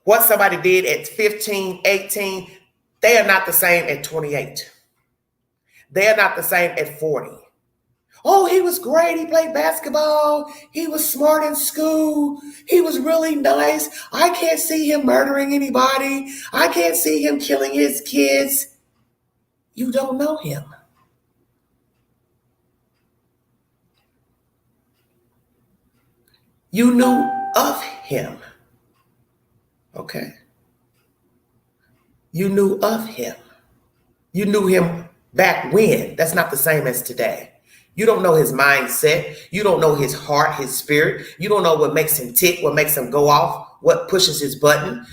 [SPEAKER 1] What somebody did at 15, 18, they are not the same at 28. They are not the same at 40. Oh, he was great. He played basketball. He was smart in school. He was really nice. I can't see him murdering anybody. I can't see him killing his kids. You don't know him. You knew of him. Okay. You knew of him. You knew him back when. That's not the same as today. You don't know his mindset. You don't know his heart, his spirit. You don't know what makes him tick, what makes him go off, what pushes his button.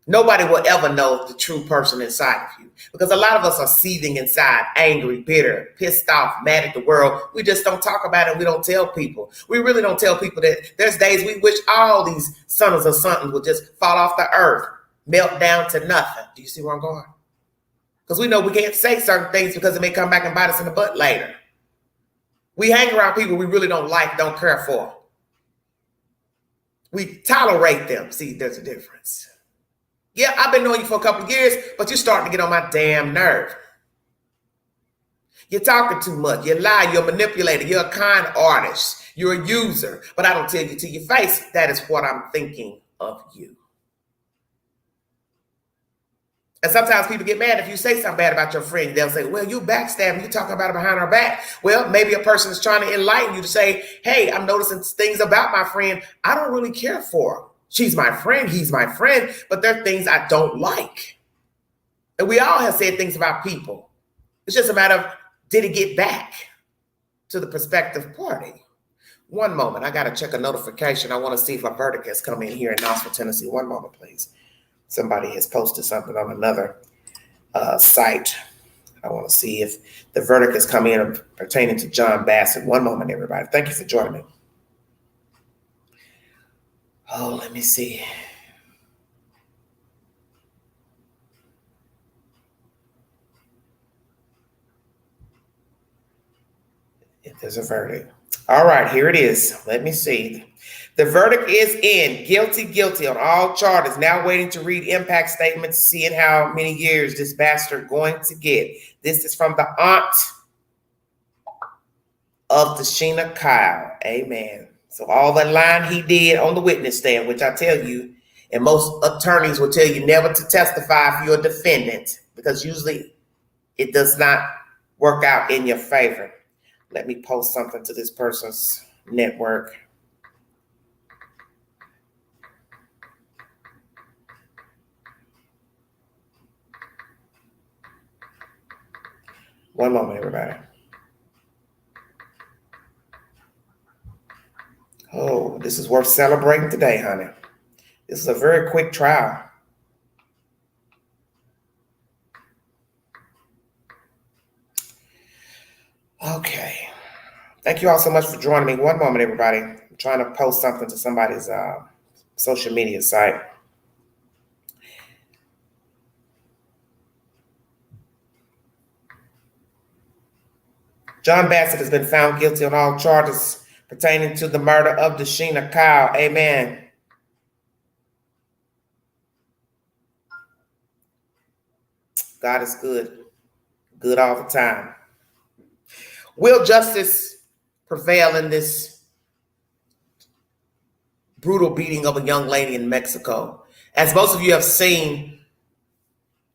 [SPEAKER 1] Nobody will ever know the true person inside of you because a lot of us are seething inside, angry, bitter, pissed off, mad at the world. We just don't talk about it. We don't tell people. We really don't tell people that there's days we wish all these sons or something would just fall off the earth, melt down to nothing. Do you see where I'm going? Because we know we can't say certain things because it may come back and bite us in the butt later. We hang around people we really don't like, don't care for. We tolerate them. See, there's a difference. Yeah, I've been knowing you for a couple of years, but you're starting to get on my damn nerve. You're talking too much. You lie. You're a manipulator. You're a con artist. You're a user. But I don't tell you to your face. That is what I'm thinking of you. And sometimes people get mad if you say something bad about your friend. They'll say, well, you backstabbing. You talking about it behind her back. Well, maybe a person is trying to enlighten you to say, hey, I'm noticing things about my friend I don't really care for. She's my friend. He's my friend. But there are things I don't like. And we all have said things about people. It's just a matter of, did it get back to the prospective party? One moment. I got to check a notification. I want to see if a verdict has come in here in Knoxville, Tennessee. One moment, please. Somebody has posted something on another site. I want to see if the verdict has come in pertaining to John Bassett. One moment, everybody. Thank you for joining me. Oh, let me see. If there's a verdict. All right, here it is. Let me see. The verdict is in. Guilty on all charges. Now waiting to read impact statements, seeing how many years this bastard going to get. This is from the aunt of Sheena Kyle. Amen. So all the lying he did on the witness stand, which I tell you, and most attorneys will tell you never to testify if you're a defendant, because usually it does not work out in your favor. Let me post something to this person's network. One moment, everybody. Oh, this is worth celebrating today, honey. This is a very quick trial. Okay. Thank you all so much for joining me. One moment, everybody. I'm trying to post something to somebody's social media site. John Bassett has been found guilty on all charges pertaining to the murder of Sheena Kyle. Amen. God is good. Good all the time. Will justice prevail in this brutal beating of a young lady in Mexico? As most of you have seen,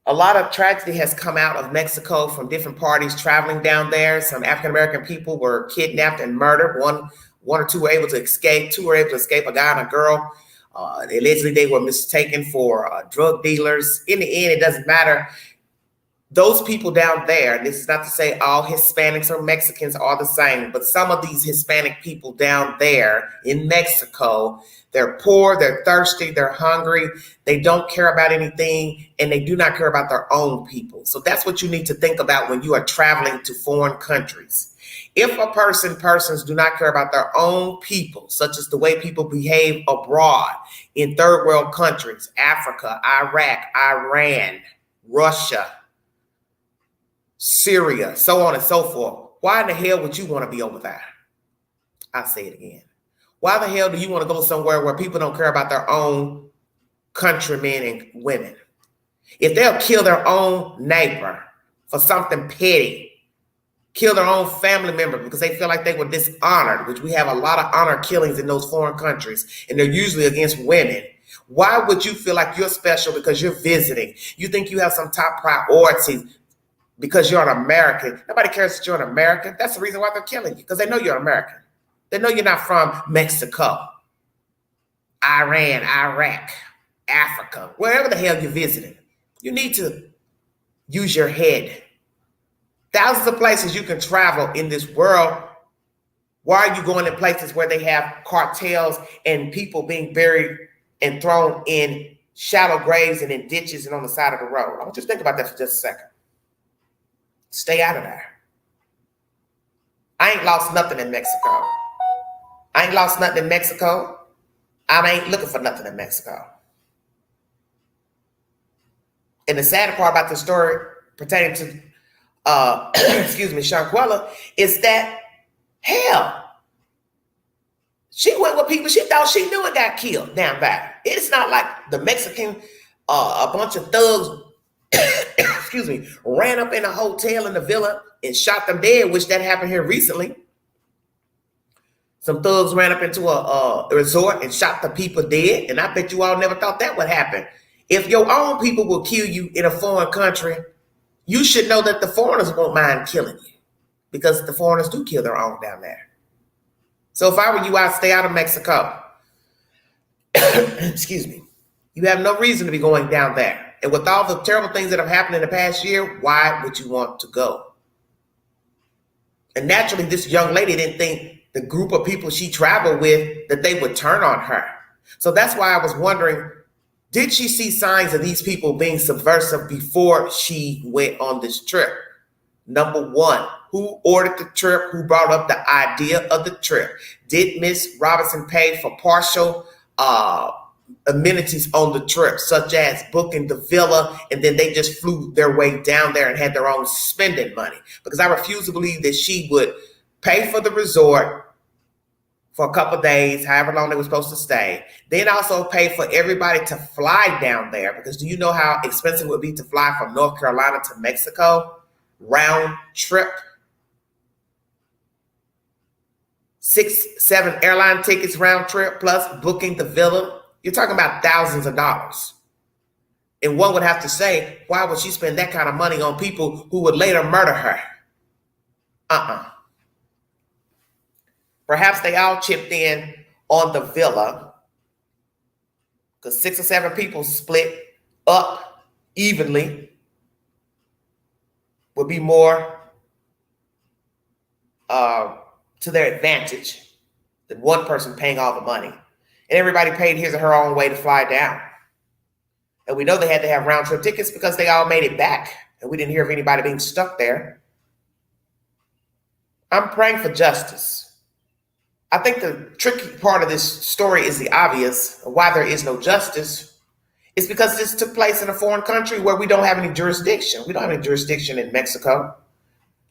[SPEAKER 1] a lot of tragedy has come out of Mexico from different parties traveling down there. Some African-American people were kidnapped and murdered. One or two were able to escape. Two were able to escape, a guy and a girl. Allegedly, they were mistaken for drug dealers. In the end, it doesn't matter. Those people down there, and this is not to say all Hispanics or Mexicans are the same, but some of these Hispanic people down there in Mexico, they're poor, they're thirsty, they're hungry, they don't care about anything, and they do not care about their own people. So that's what you need to think about when you are traveling to foreign countries. If persons do not care about their own people, such as the way people behave abroad in third world countries, Africa, Iraq, Iran, Russia, Syria, so on and so forth. Why in the hell would you want to be over there? I'll say it again. Why the hell do you want to go somewhere where people don't care about their own countrymen and women? If they'll kill their own neighbor for something petty, kill their own family member because they feel like they were dishonored, which we have a lot of honor killings in those foreign countries, and they're usually against women. Why would you feel like you're special because you're visiting? You think you have some top priority because you're an American. Nobody cares that you're an American. That's the reason why they're killing you, because they know you're an American. They know you're not from Mexico, Iran, Iraq, Africa, wherever the hell you're visiting. You need to use your head. Thousands of places you can travel in this world. Why are you going to places where they have cartels and people being buried and thrown in shallow graves and in ditches and on the side of the road? I want you to think about that for just a second. Stay out of there. I ain't lost nothing in Mexico. I ain't lost nothing in Mexico. I ain't looking for nothing in Mexico. And the sad part about the story pertaining to, Shanquella, is that, hell, she went with people she thought she knew and got killed down there. It's not like the Mexican, a bunch of thugs, ran up in a hotel in the villa and shot them dead, which that happened here recently. Some thugs ran up into a resort and shot the people dead, and I bet you all never thought that would happen. If your own people will kill you in a foreign country, you should know that the foreigners won't mind killing you, because the foreigners do kill their own down there. So if I were you, I'd stay out of Mexico. Excuse me. You have no reason to be going down there. And with all the terrible things that have happened in the past year, why would you want to go? And naturally, this young lady didn't think the group of people she traveled with, that they would turn on her. So that's why I was wondering, did she see signs of these people being subversive before she went on this trip? Number one, who ordered the trip? Who brought up the idea of the trip? Did Miss Robinson pay for partial amenities on the trip, such as booking the villa, and then they just flew their way down there and had their own spending money? Because I refuse to believe that she would pay for the resort for a couple of days, however long they were supposed to stay, then also pay for everybody to fly down there. Because do you know how expensive it would be to fly from North Carolina to Mexico? Round trip. 6-7 airline tickets round trip, plus booking the villa. You're talking about thousands of dollars. And one would have to say, why would she spend that kind of money on people who would later murder her? Perhaps they all chipped in on the villa, because 6 or 7 people split up evenly would be more to their advantage than one person paying all the money. And everybody paid his or her own way to fly down. And we know they had to have round trip tickets because they all made it back. And we didn't hear of anybody being stuck there. I'm praying for justice. I think the tricky part of this story is the obvious. Why there is no justice is because this took place in a foreign country where we don't have any jurisdiction. We don't have any jurisdiction in Mexico.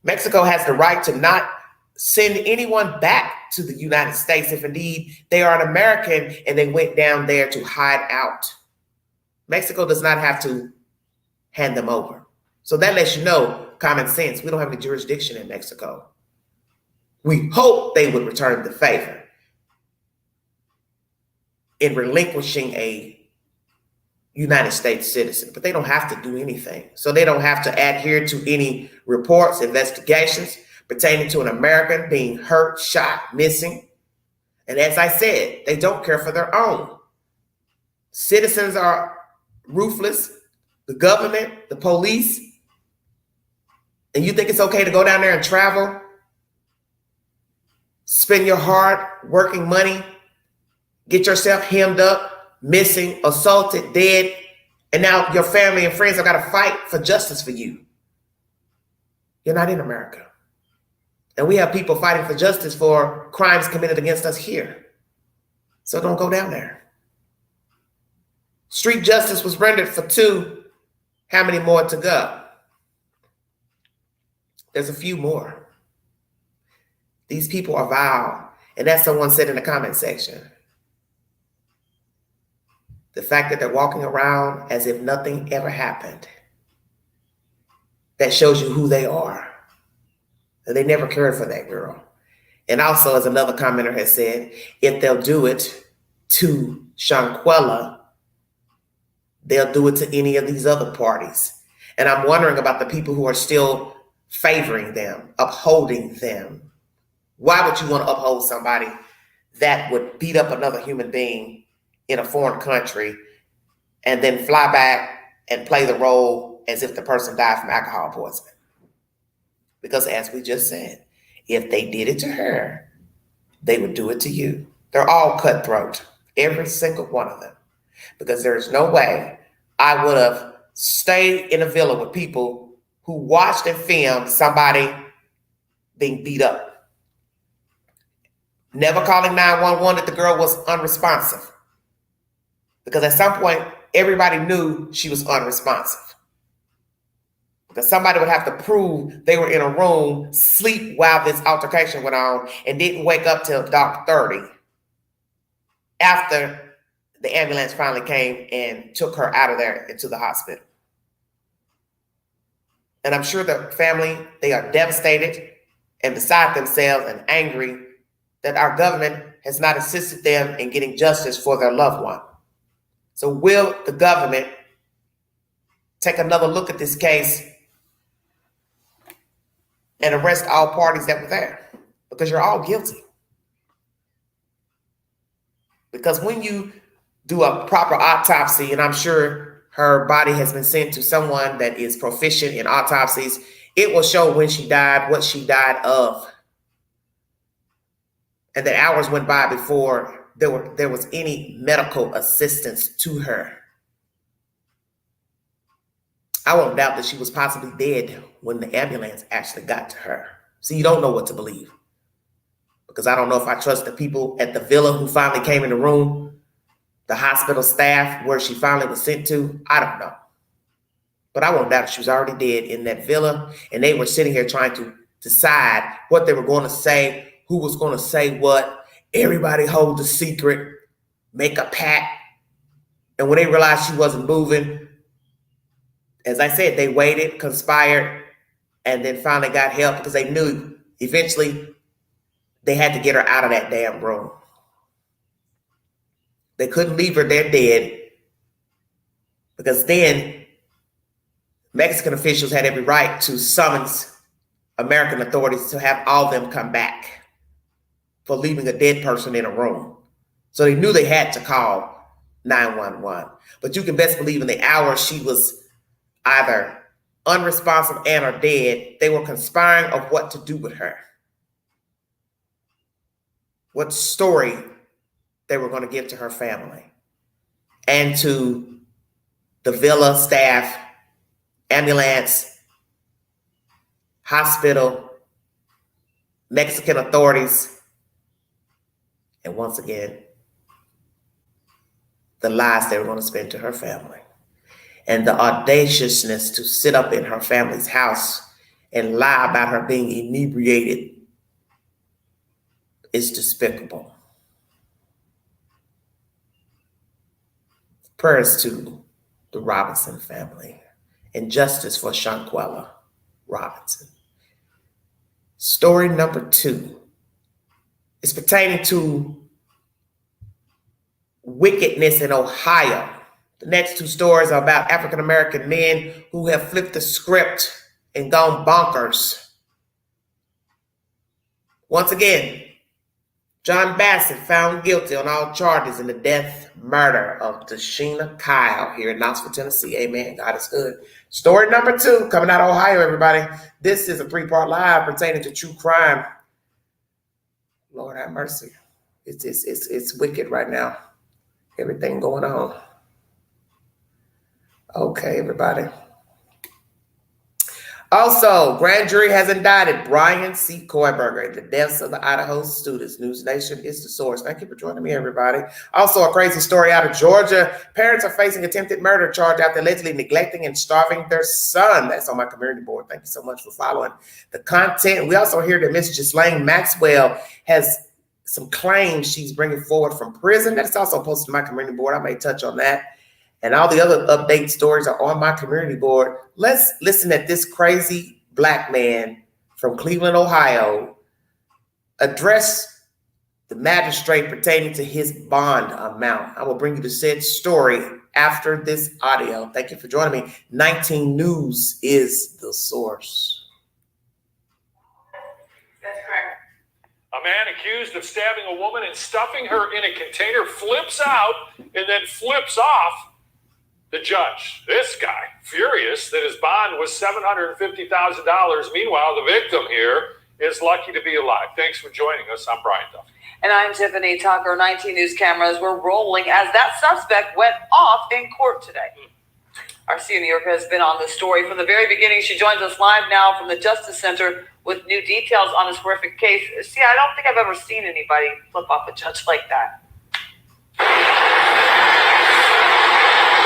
[SPEAKER 1] Mexico has the right to not send anyone back to the United States if indeed they are an American and they went down there to hide out. Mexico does not have to hand them over. So that lets you know, common sense, we don't have any jurisdiction in Mexico. We hope they would return the favor in relinquishing a United States citizen, but they don't have to do anything. So they don't have to adhere to any reports, investigations pertaining to an American being hurt, shot, missing. And as I said, they don't care for their own. Citizens are ruthless, the government, the police, and you think it's okay to go down there and travel? Spend your hard working money, get yourself hemmed up, missing, assaulted, dead, and now your family and friends have got to fight for justice for you. You're not in America. And we have people fighting for justice for crimes committed against us here. So don't go down there. Street justice was rendered for 2. How many more to go? There's a few more. These people are vile. And that's someone said in the comment section. The fact that they're walking around as if nothing ever happened, that shows you who they are. And they never cared for that girl. And also, as another commenter has said, if they'll do it to Shanquella, they'll do it to any of these other parties. And I'm wondering about the people who are still favoring them, upholding them. Why would you want to uphold somebody that would beat up another human being in a foreign country and then fly back and play the role as if the person died from alcohol poisoning? Because as we just said, if they did it to her, they would do it to you. They're all cutthroat, every single one of them. Because there's no way I would have stayed in a villa with people who watched and filmed somebody being beat up. Never calling 911 that the girl was unresponsive. Because at some point, everybody knew she was unresponsive. Because somebody would have to prove they were in a room, sleep while this altercation went on, and didn't wake up till dark 30 after the ambulance finally came and took her out of there into the hospital. And I'm sure the family, they are devastated and beside themselves and angry that our government has not assisted them in getting justice for their loved one. So will the government take another look at this case and arrest all parties that were there? Because you're all guilty. Because when you do a proper autopsy, and I'm sure her body has been sent to someone that is proficient in autopsies, it will show when she died, what she died of. And that hours went by before there was any medical assistance to her. I won't doubt that she was possibly dead when the ambulance actually got to her. See, you don't know what to believe. Because I don't know if I trust the people at the villa who finally came in the room, the hospital staff where she finally was sent to. I don't know. But I won't doubt that she was already dead in that villa. And they were sitting here trying to decide what they were going to say, who was going to say what. Everybody hold a secret, make a pact. And when they realized she wasn't moving, as I said, they waited, conspired, and then finally got help because they knew eventually they had to get her out of that damn room. They couldn't leave her there dead because then Mexican officials had every right to summons American authorities to have all of them come back for leaving a dead person in a room. So they knew they had to call 911. But you can best believe in the hour she was either unresponsive and or dead, they were conspiring of what to do with her. What story they were going to give to her family and to the villa staff, ambulance, hospital, Mexican authorities, and once again, the lies they were going to spend to her family. And the audaciousness to sit up in her family's house and lie about her being inebriated is despicable. Prayers to the Robinson family and justice for Shanquella Robinson. Story number 2 is pertaining to wickedness in Ohio. The next 2 stories are about African-American men who have flipped the script and gone bonkers. Once again, John Bassett found guilty on all charges in the death murder of Dashina Kyle here in Knoxville, Tennessee. Amen. God is good. Story number 2 coming out of Ohio, everybody. This is a 3-part live pertaining to true crime. Lord have mercy. It's wicked right now. Everything going on. Okay, everybody. Also, grand jury has indicted Brian C. Koiberger in the deaths of the Idaho students. News Nation is the source. Thank you for joining me, everybody. Also, a crazy story out of Georgia. Parents are facing attempted murder charge after allegedly neglecting and starving their son. That's on my community board. Thank you so much for following the content. We also hear that Miss Ghislaine Maxwell has some claims she's bringing forward from prison. That's also posted on my community board. I may touch on that. And all the other update stories are on my community board. Let's listen at this crazy black man from Cleveland, Ohio, address the magistrate pertaining to his bond amount. I will bring you the said story after this audio. Thank you for joining me. 19 News is the source.
[SPEAKER 3] That's correct.
[SPEAKER 4] A man accused of stabbing a woman and stuffing her in a container flips out and then flips off the judge. This guy, furious that his bond was $750,000. Meanwhile, the victim here is lucky to be alive. Thanks for joining us. I'm Brian Duffy.
[SPEAKER 5] And I'm Tiffany Tucker. 19 News cameras were rolling as that suspect went off in court today. Our New York has been on this story from the very beginning. She joins us live now from the Justice Center with new details on this horrific case. See, I don't think I've ever seen anybody flip off a judge like that.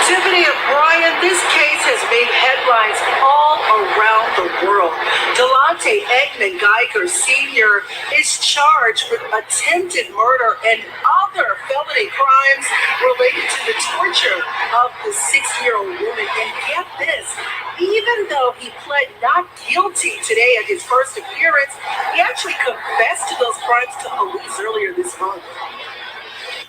[SPEAKER 6] Tiffany and Brian, this case has made headlines all around the world. Delonte Eggman Geiger Sr. is charged with attempted murder and other felony crimes related to the torture of the 6-year-old woman. And get this, even though he pled not guilty today at his first appearance, he actually confessed to those crimes to police earlier this month.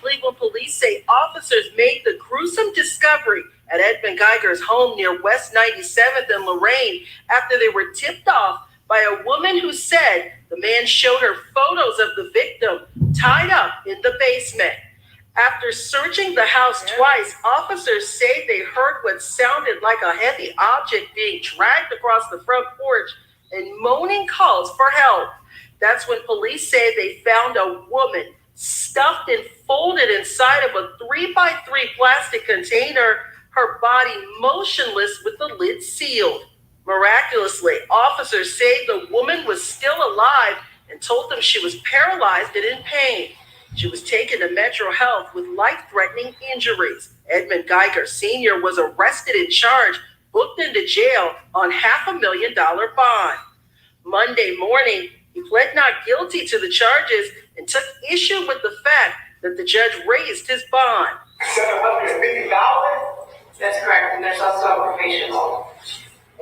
[SPEAKER 6] Cleveland police say officers made the gruesome discovery at Edmund Geiger's home near West 97th and Lorraine after they were tipped off by a woman who said the man showed her photos of the victim tied up in the basement. After searching the house twice, officers say they heard what sounded like a heavy object being dragged across the front porch and moaning calls for help. That's when police say they found a woman stuffed and folded inside of a 3x3 plastic container, her body motionless with the lid sealed. Miraculously, officers say the woman was still alive and told them she was paralyzed and in pain. She was taken to Metro Health with life-threatening injuries. Edmund Geiger Sr. was arrested and charged, booked into jail on $500,000 bond. Monday morning, he pled not guilty to the charges and took issue with the fact that the judge raised his bond.
[SPEAKER 7] $750?
[SPEAKER 3] That's correct. And there's also a probation law.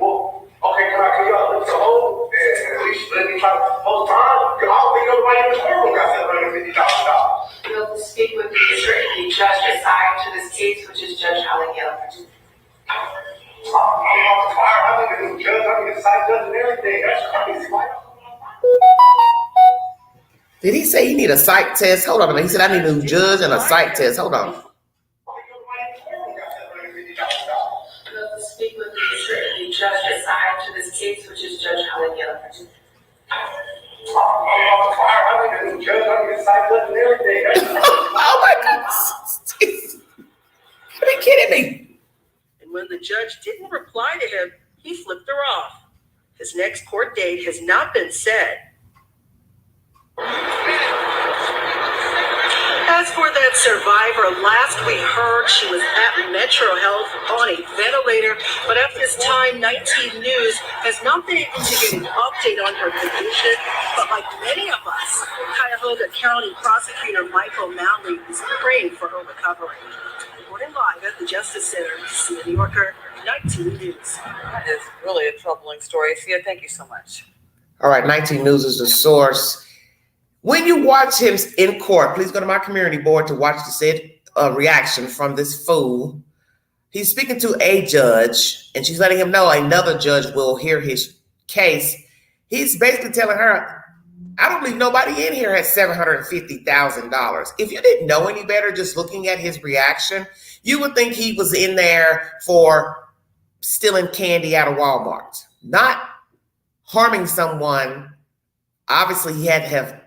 [SPEAKER 7] Well, okay, can y'all look to hold and at least let me try to hold time? Because I don't think nobody in this courtroom got $750.
[SPEAKER 3] We'll speak with the judge assigned to this case, which is Judge Helen Gillard.
[SPEAKER 7] I'm on the fire. I need a new judge. I need a site judge and everything. That's crazy.
[SPEAKER 1] Did he say he need a psych test? Hold on a minute. He said, I need a new judge and a psych test. Hold on.
[SPEAKER 3] We'll speak with the judge assigned to this case, which is Judge Helen Gillard.
[SPEAKER 7] I'm on the fire. I need a new judge. I need a site judge and everything.
[SPEAKER 1] Oh my goodness. Are you kidding me?
[SPEAKER 6] And when the judge didn't reply to him, he flipped her off. His next court date has not been set. As for that survivor, last we heard she was at Metro Health on a ventilator, but at this time, 19 News has not been able to get an update on her condition. But like many of us, Cuyahoga County Prosecutor Michael Malley is praying for her recovery. Reporting live at the Justice Center, Sia New Yorker, 19 News.
[SPEAKER 5] That is really a troubling story. Sia, thank you so much.
[SPEAKER 1] All right, 19 News is the source. When you watch him in court, please go to my community board to watch the said reaction from this fool. He's speaking to a judge, and she's letting him know another judge will hear his case. He's basically telling her, I don't believe nobody in here has $750,000. If you didn't know any better, just looking at his reaction, you would think he was in there for stealing candy out of Walmart, not harming someone. Obviously, he had to have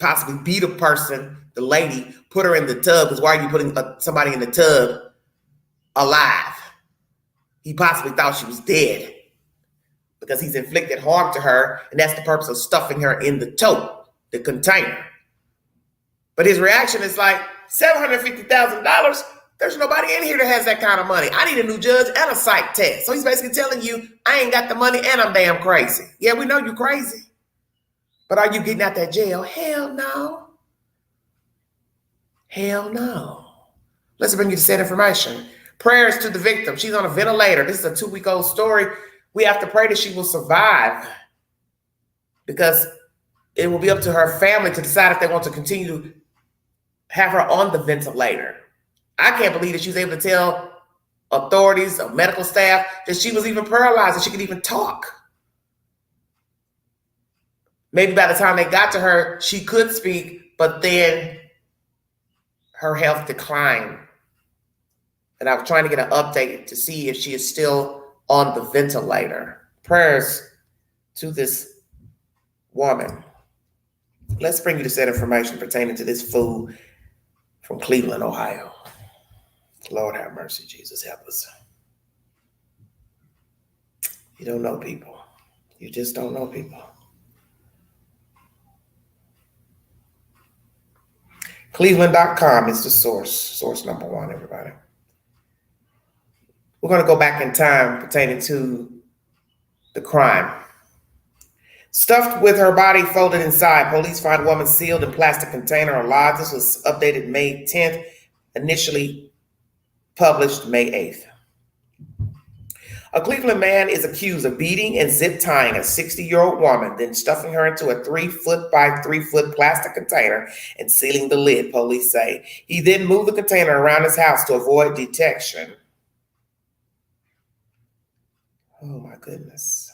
[SPEAKER 1] possibly beat a person, the lady, put her in the tub, because why are you putting somebody in the tub alive? He possibly thought she was dead. because he's inflicted harm to her, and that's the purpose of stuffing her in the tote, the container. But his reaction is like, $750,000? There's nobody in here that has that kind of money. I need a new judge and a psych test. So he's basically telling you, I ain't got the money and I'm damn crazy. Yeah, we know you're crazy. But are you getting out that jail? Hell no. Hell no. Let's bring you the said information. Prayers to the victim. She's on a ventilator. This is a 2-week-old story. We have to pray that she will survive, because it will be up to her family to decide if they want to continue to have her on the ventilator. I can't believe that she was able to tell authorities or medical staff that she was even paralyzed and she could even talk. Maybe by the time they got to her, she could speak, but then her health declined. And I was trying to get an update to see if she is still on the ventilator. Prayers to this woman. Let's bring you the said information pertaining to this fool from Cleveland, Ohio. Lord have mercy, Jesus, help us. You don't know people. You just don't know people. Cleveland.com is the source number one, everybody. We're going to go back in time pertaining to the crime. Stuffed with her body folded inside, police find woman sealed in plastic container alive. This was updated May 10th, initially published May 8th. A Cleveland man is accused of beating and zip tying a 60-year-old woman, then stuffing her into a 3-foot by 3-foot plastic container and sealing the lid, police say. He then moved the container around his house to avoid detection. Oh my goodness.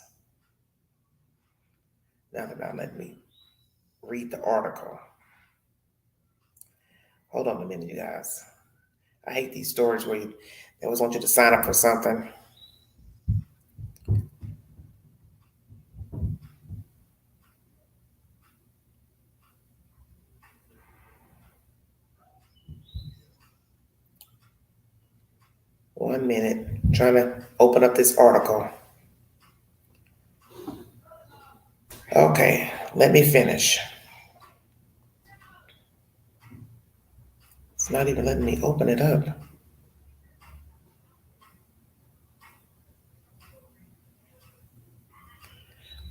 [SPEAKER 1] Now they're not letting me read the article. Hold on a minute, you guys. I hate these stories where they always want you to sign up for something. One minute, I'm trying to open up this article. Okay, let me finish. It's not even letting me open it up.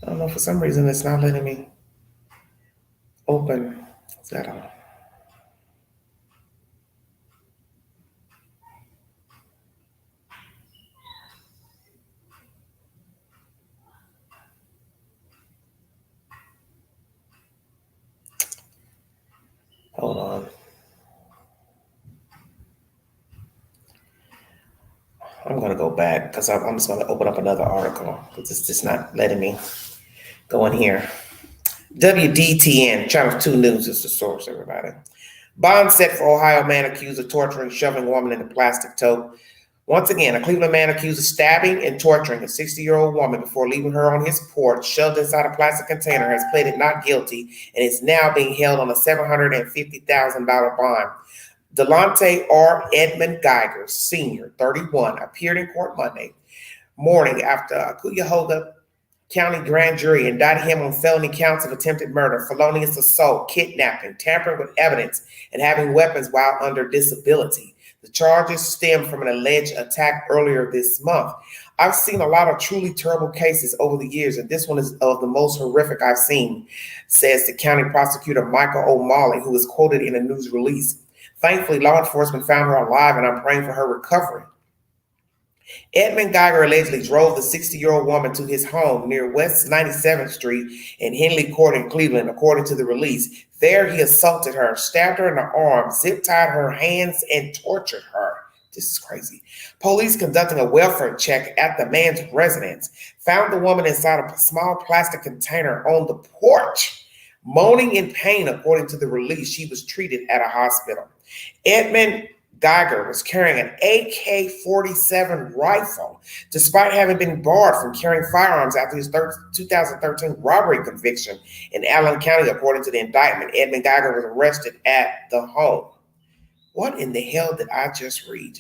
[SPEAKER 1] I don't know, for some reason it's not letting me open. Is that on? Hold on. I'm going to go back because I'm just going to open up another article because it's just not letting me go in here. WDTN, Channel 2 News is the source, everybody. Bond set for Ohio man accused of torturing, shoving woman in a plastic tote. Once again, a Cleveland man accused of stabbing and torturing a 60-year-old woman before leaving her on his porch, shoved inside a plastic container, has pleaded not guilty and is now being held on a $750,000 bond. Delonte R. Edmund Geiger, Sr., 31, appeared in court Monday morning after a Cuyahoga County grand jury indicted him on felony counts of attempted murder, felonious assault, kidnapping, tampering with evidence, and having weapons while under disability. The charges stem from an alleged attack earlier this month. I've seen a lot of truly terrible cases over the years, and this one is of the most horrific I've seen, says the county prosecutor Michael O'Malley, who is quoted in a news release. Thankfully, law enforcement found her alive, and I'm praying for her recovery. Edmund Geiger allegedly drove the 60-year-old woman to his home near West 97th Street in Henley Court in Cleveland, according to the release. There, he assaulted her, stabbed her in the arm, zip-tied her hands, and tortured her. This is crazy. Police conducting a welfare check at the man's residence found the woman inside a small plastic container on the porch. Moaning in pain, according to the release, she was treated at a hospital. Edmund Geiger was carrying an AK-47 rifle, despite having been barred from carrying firearms after his 2013 robbery conviction in Allen County, according to the indictment. Edmund Geiger was arrested at the home. What in the hell did I just read?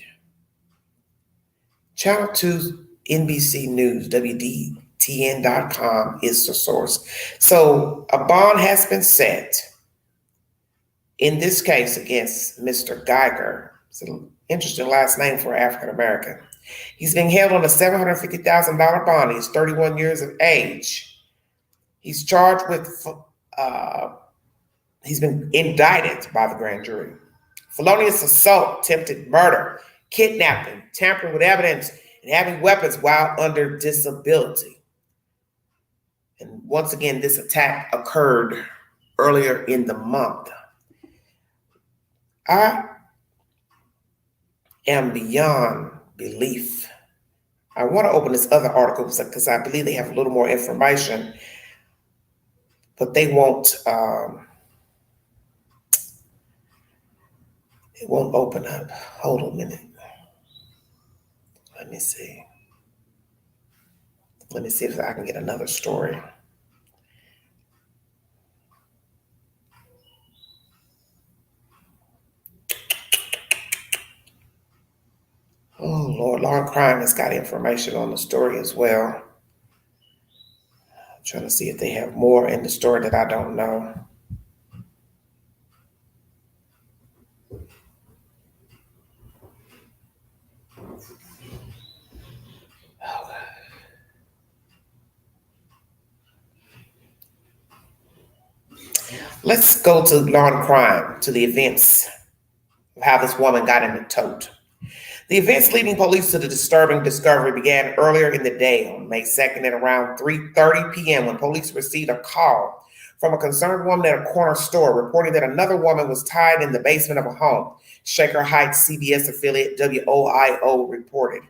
[SPEAKER 1] Channel 2 NBC News, WDTN, TN.com is the source. So a bond has been set in this case against Mr. Geiger. It's an interesting last name for an African American. He's being held on a $750,000 bond. He's 31 years of age. He's charged with, he's been indicted by the grand jury. Felonious assault, attempted murder, kidnapping, tampering with evidence, and having weapons while under disability. And once again, this attack occurred earlier in the month. I am beyond belief. I want to open this other article because I believe they have a little more information, but they won't. It won't open up. Hold a minute. Let me see. Let me see if I can get another story. Oh, Lord, Law and Crime has got information on the story as well. I'm trying to see if they have more in the story that I don't know. Let's go to Law and Crime, to the events of how this woman got in the tote. The events leading police to the disturbing discovery began earlier in the day on May 2nd at around 3:30 p.m. when police received a call from a concerned woman at a corner store reporting that another woman was tied in the basement of a home. Shaker Heights CBS affiliate WOIO reported.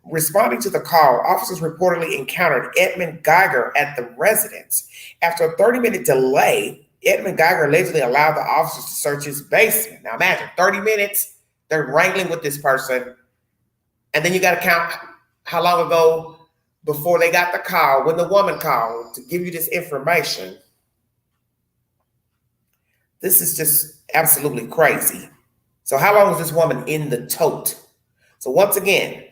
[SPEAKER 1] Responding to the call, officers reportedly encountered Edmund Geiger at the residence. After a 30-minute delay, Edmund Geiger allegedly allowed the officers to search his basement. Now imagine 30 minutes, they're wrangling with this person. And then you got to count how long ago before they got the call, when the woman called to give you this information. This is just absolutely crazy. So how long is this woman in the tote? So once again,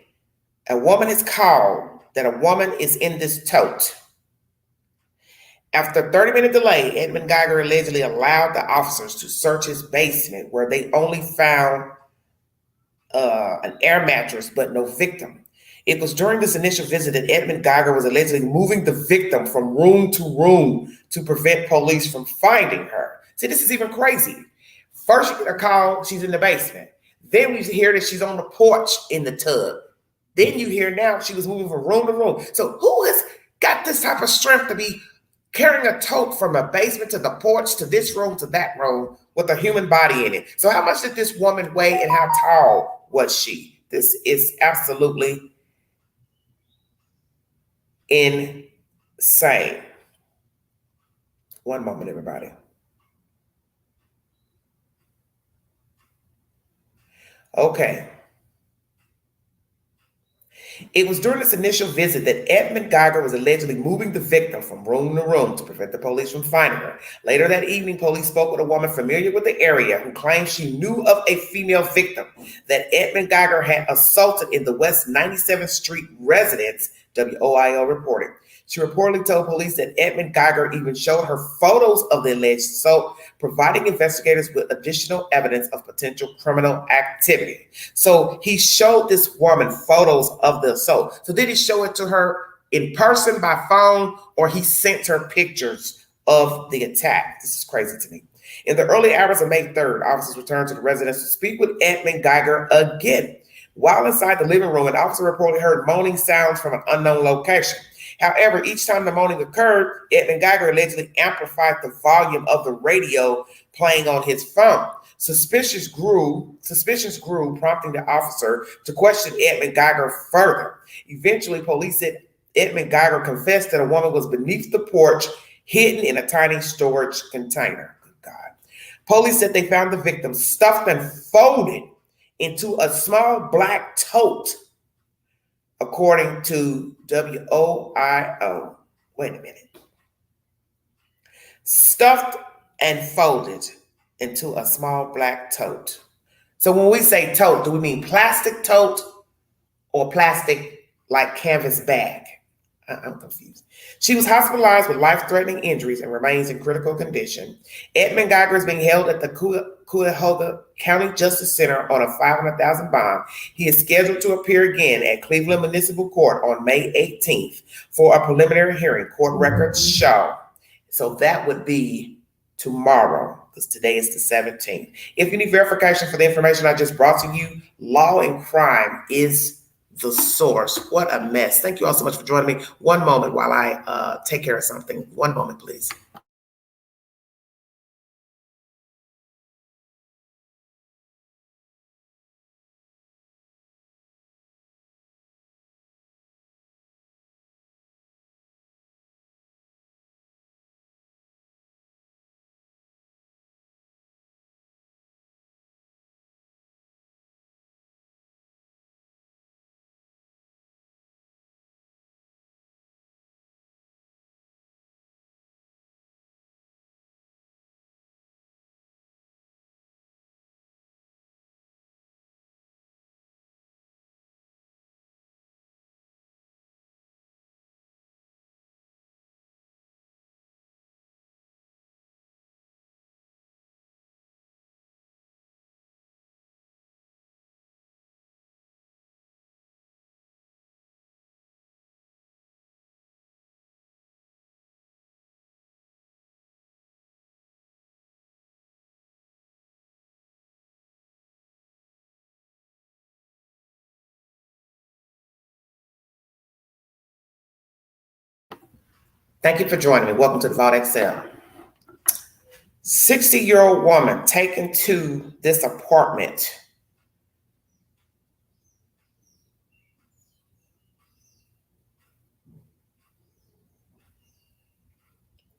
[SPEAKER 1] a woman is called that a woman is in this tote. After a 30-minute delay, Edmund Geiger allegedly allowed the officers to search his basement where they only found an air mattress, but no victim. It was during this initial visit that Edmund Geiger was allegedly moving the victim from room to room to prevent police from finding her. See, this is even crazy. First, you get a call, she's in the basement. Then we hear that she's on the porch in the tub. Then you hear now she was moving from room to room. So who has got this type of strength to be carrying a tote from a basement to the porch to this room to that room with a human body in it? So how much did this woman weigh and how tall was she? This is absolutely insane. One moment, everybody. Okay. It was during this initial visit that Edmund Geiger was allegedly moving the victim from room to room to prevent the police from finding her. Later that evening, police spoke with a woman familiar with the area who claimed she knew of a female victim that Edmund Geiger had assaulted in the West 97th Street residence, WOIO reported. She reportedly told police that Edmund Geiger even showed her photos of the alleged assault, providing investigators with additional evidence of potential criminal activity. So he showed this woman photos of the assault. So did he show it to her in person by phone, or he sent her pictures of the attack? This is crazy to me. In the early hours of May 3rd, officers returned to the residence to speak with Edmund Geiger again. While inside the living room, an officer reportedly heard moaning sounds from an unknown location. However, each time the moaning occurred, Edmund Geiger allegedly amplified the volume of the radio playing on his phone. Suspicions grew, prompting the officer to question Edmund Geiger further. Eventually, police said Edmund Geiger confessed that a woman was beneath the porch, hidden in a tiny storage container. Good God. Police said they found the victim stuffed and folded into a small black tote, according to WOIO. Wait a minute. Stuffed and folded into a small black tote. So when we say tote, do we mean plastic tote or plastic like canvas bag? I'm confused. She was hospitalized with life-threatening injuries and remains in critical condition. Edmund Geiger is being held at the Cuyahoga County Justice Center on a $500,000 bond. He is scheduled to appear again at Cleveland Municipal Court on May 18th for a preliminary hearing. Court records show. So that would be tomorrow, because today is the 17th. If you need verification for the information I just brought to you, Law and Crime is the source. What a mess. Thank you all so much for joining me. One moment while I take care of something. One moment, please. Thank you for joining me. Welcome to the Vault XL. 60-year-old woman taken to this apartment.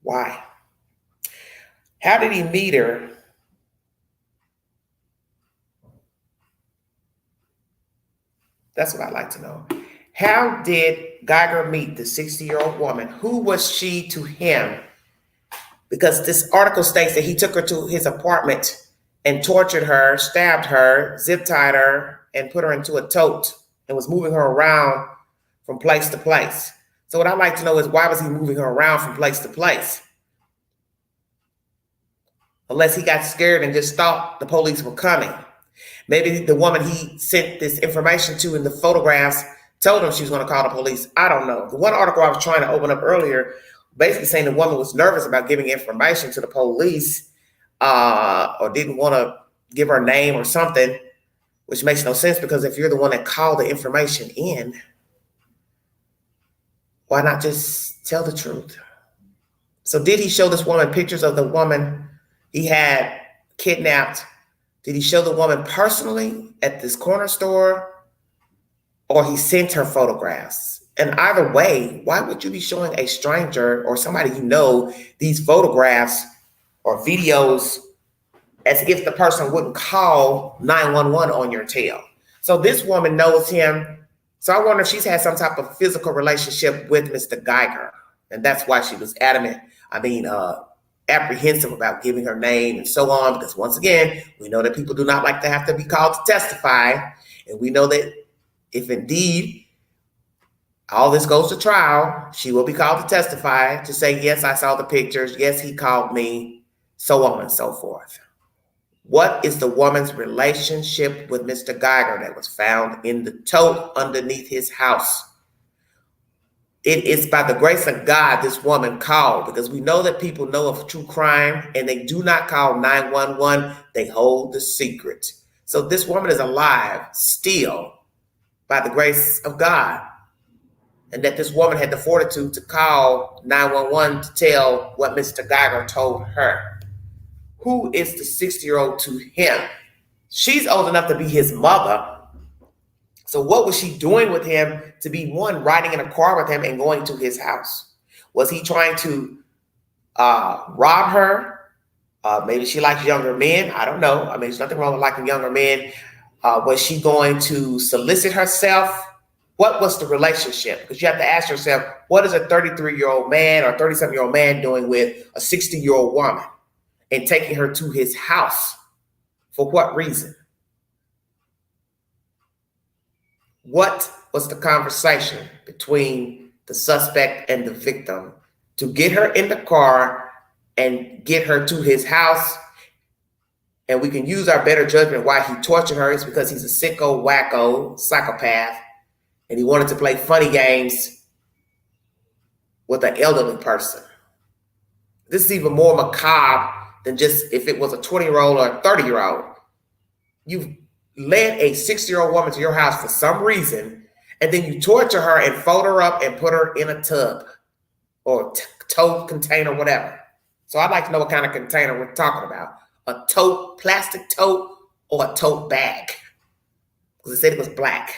[SPEAKER 1] Why? How did he meet her? That's what I'd like to know. How did Geiger meet the 60-year-old woman? Who was she to him? Because this article states that he took her to his apartment and tortured her, stabbed her, zip-tied her, and put her into a tote and was moving her around from place to place. So what I'd like to know is, why was he moving her around from place to place? Unless he got scared and just thought the police were coming. Maybe the woman he sent this information to in the photographs told him she was going to call the police. I don't know. The one article I was trying to open up earlier, basically saying the woman was nervous about giving information to the police, or didn't want to give her name or something, which makes no sense, because if you're the one that called the information in, why not just tell the truth? So did he show this woman pictures of the woman he had kidnapped? Did he show the woman personally at this corner store, or he sent her photographs? And either way, why would you be showing a stranger or somebody you know these photographs or videos as if the person wouldn't call 911 on your tail? So this woman knows him. So I wonder if she's had some type of physical relationship with Mr. Geiger. And that's why she was apprehensive about giving her name and so on. Because once again, we know that people do not like to have to be called to testify. And we know that if indeed all this goes to trial, she will be called to testify to say, yes, I saw the pictures. Yes, he called me, so on and so forth. What is the woman's relationship with Mr. Geiger that was found in the tote underneath his house? It is by the grace of God this woman called, because we know that people know of true crime and they do not call 911. They hold the secret. So this woman is alive still by the grace of God. And that this woman had the fortitude to call 911 to tell what Mr. Geiger told her. Who is the 60-year-old to him? She's old enough to be his mother. So what was she doing with him to be, one, riding in a car with him and going to his house? Was he trying to rob her? Maybe she likes younger men. I don't know. There's nothing wrong with liking younger men. Was she going to solicit herself? What was the relationship? Because you have to ask yourself, what is a 33-year-old man or 37-year-old man doing with a 60-year-old woman and taking her to his house? For what reason? What was the conversation between the suspect and the victim, to get her in the car and get her to his house. And we can use our better judgment why he tortured her. It's because he's a sicko, wacko, psychopath. And he wanted to play funny games with an elderly person. This is even more macabre than just if it was a 20-year-old or a 30-year-old. You've led a 60-year-old woman to your house for some reason, and then you torture her and fold her up and put her in a tub or tote container, whatever. So I'd like to know what kind of container we're talking about. A tote, plastic tote, or a tote bag? Because it said it was black.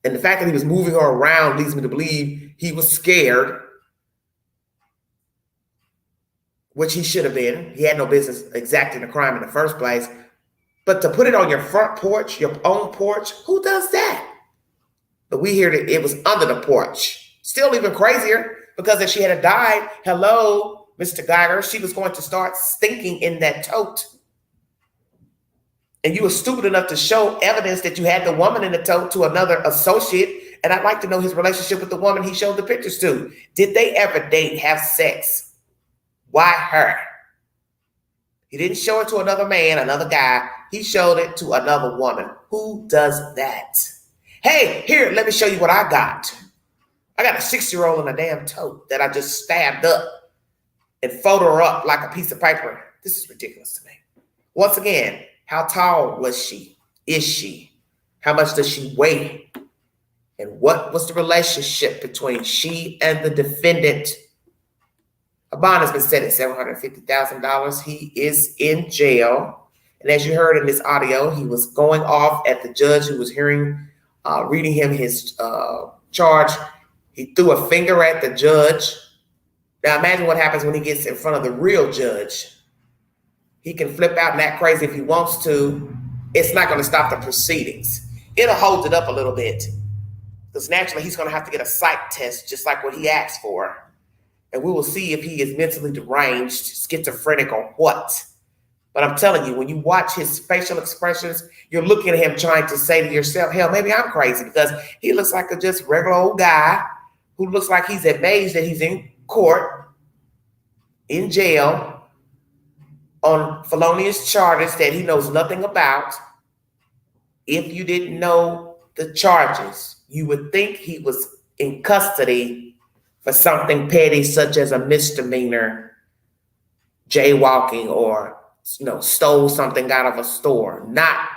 [SPEAKER 1] And the fact that he was moving her around leads me to believe he was scared, which he should have been. He had no business exacting a crime in the first place. But to put it on your front porch, your own porch, who does that? But we hear that it was under the porch. Still even crazier, because if she had died, hello, Mr. Geiger, she was going to start stinking in that tote. And you were stupid enough to show evidence that you had the woman in the tote to another associate. And I'd like to know his relationship with the woman he showed the pictures to. Did they ever date, have sex? Why her? He didn't show it to another man, another guy. He showed it to another woman. Who does that? Hey, here, let me show you what I got. I got a 6-year-old in a damn tote that I just stabbed up and folded her up like a piece of paper. This is ridiculous to me. Once again, how tall was she? Is she? How much does she weigh? And what was the relationship between she and the defendant? A bond has been set at $750,000. He is in jail. And as you heard in this audio, he was going off at the judge who was reading him his charge. He threw a finger at the judge. Now imagine what happens when he gets in front of the real judge. He can flip out and act crazy if he wants to. It's not going to stop the proceedings. It'll hold it up a little bit. Because naturally he's going to have to get a psych test just like what he asked for. And we will see if he is mentally deranged, schizophrenic, or what. But I'm telling you, when you watch his facial expressions, you're looking at him trying to say to yourself, hell, maybe I'm crazy, because he looks like a just regular old guy who looks like he's amazed that he's in court, in jail, on felonious charges that he knows nothing about. If you didn't know the charges, you would think he was in custody for something petty, such as a misdemeanor, jaywalking, or stole something out of a store, not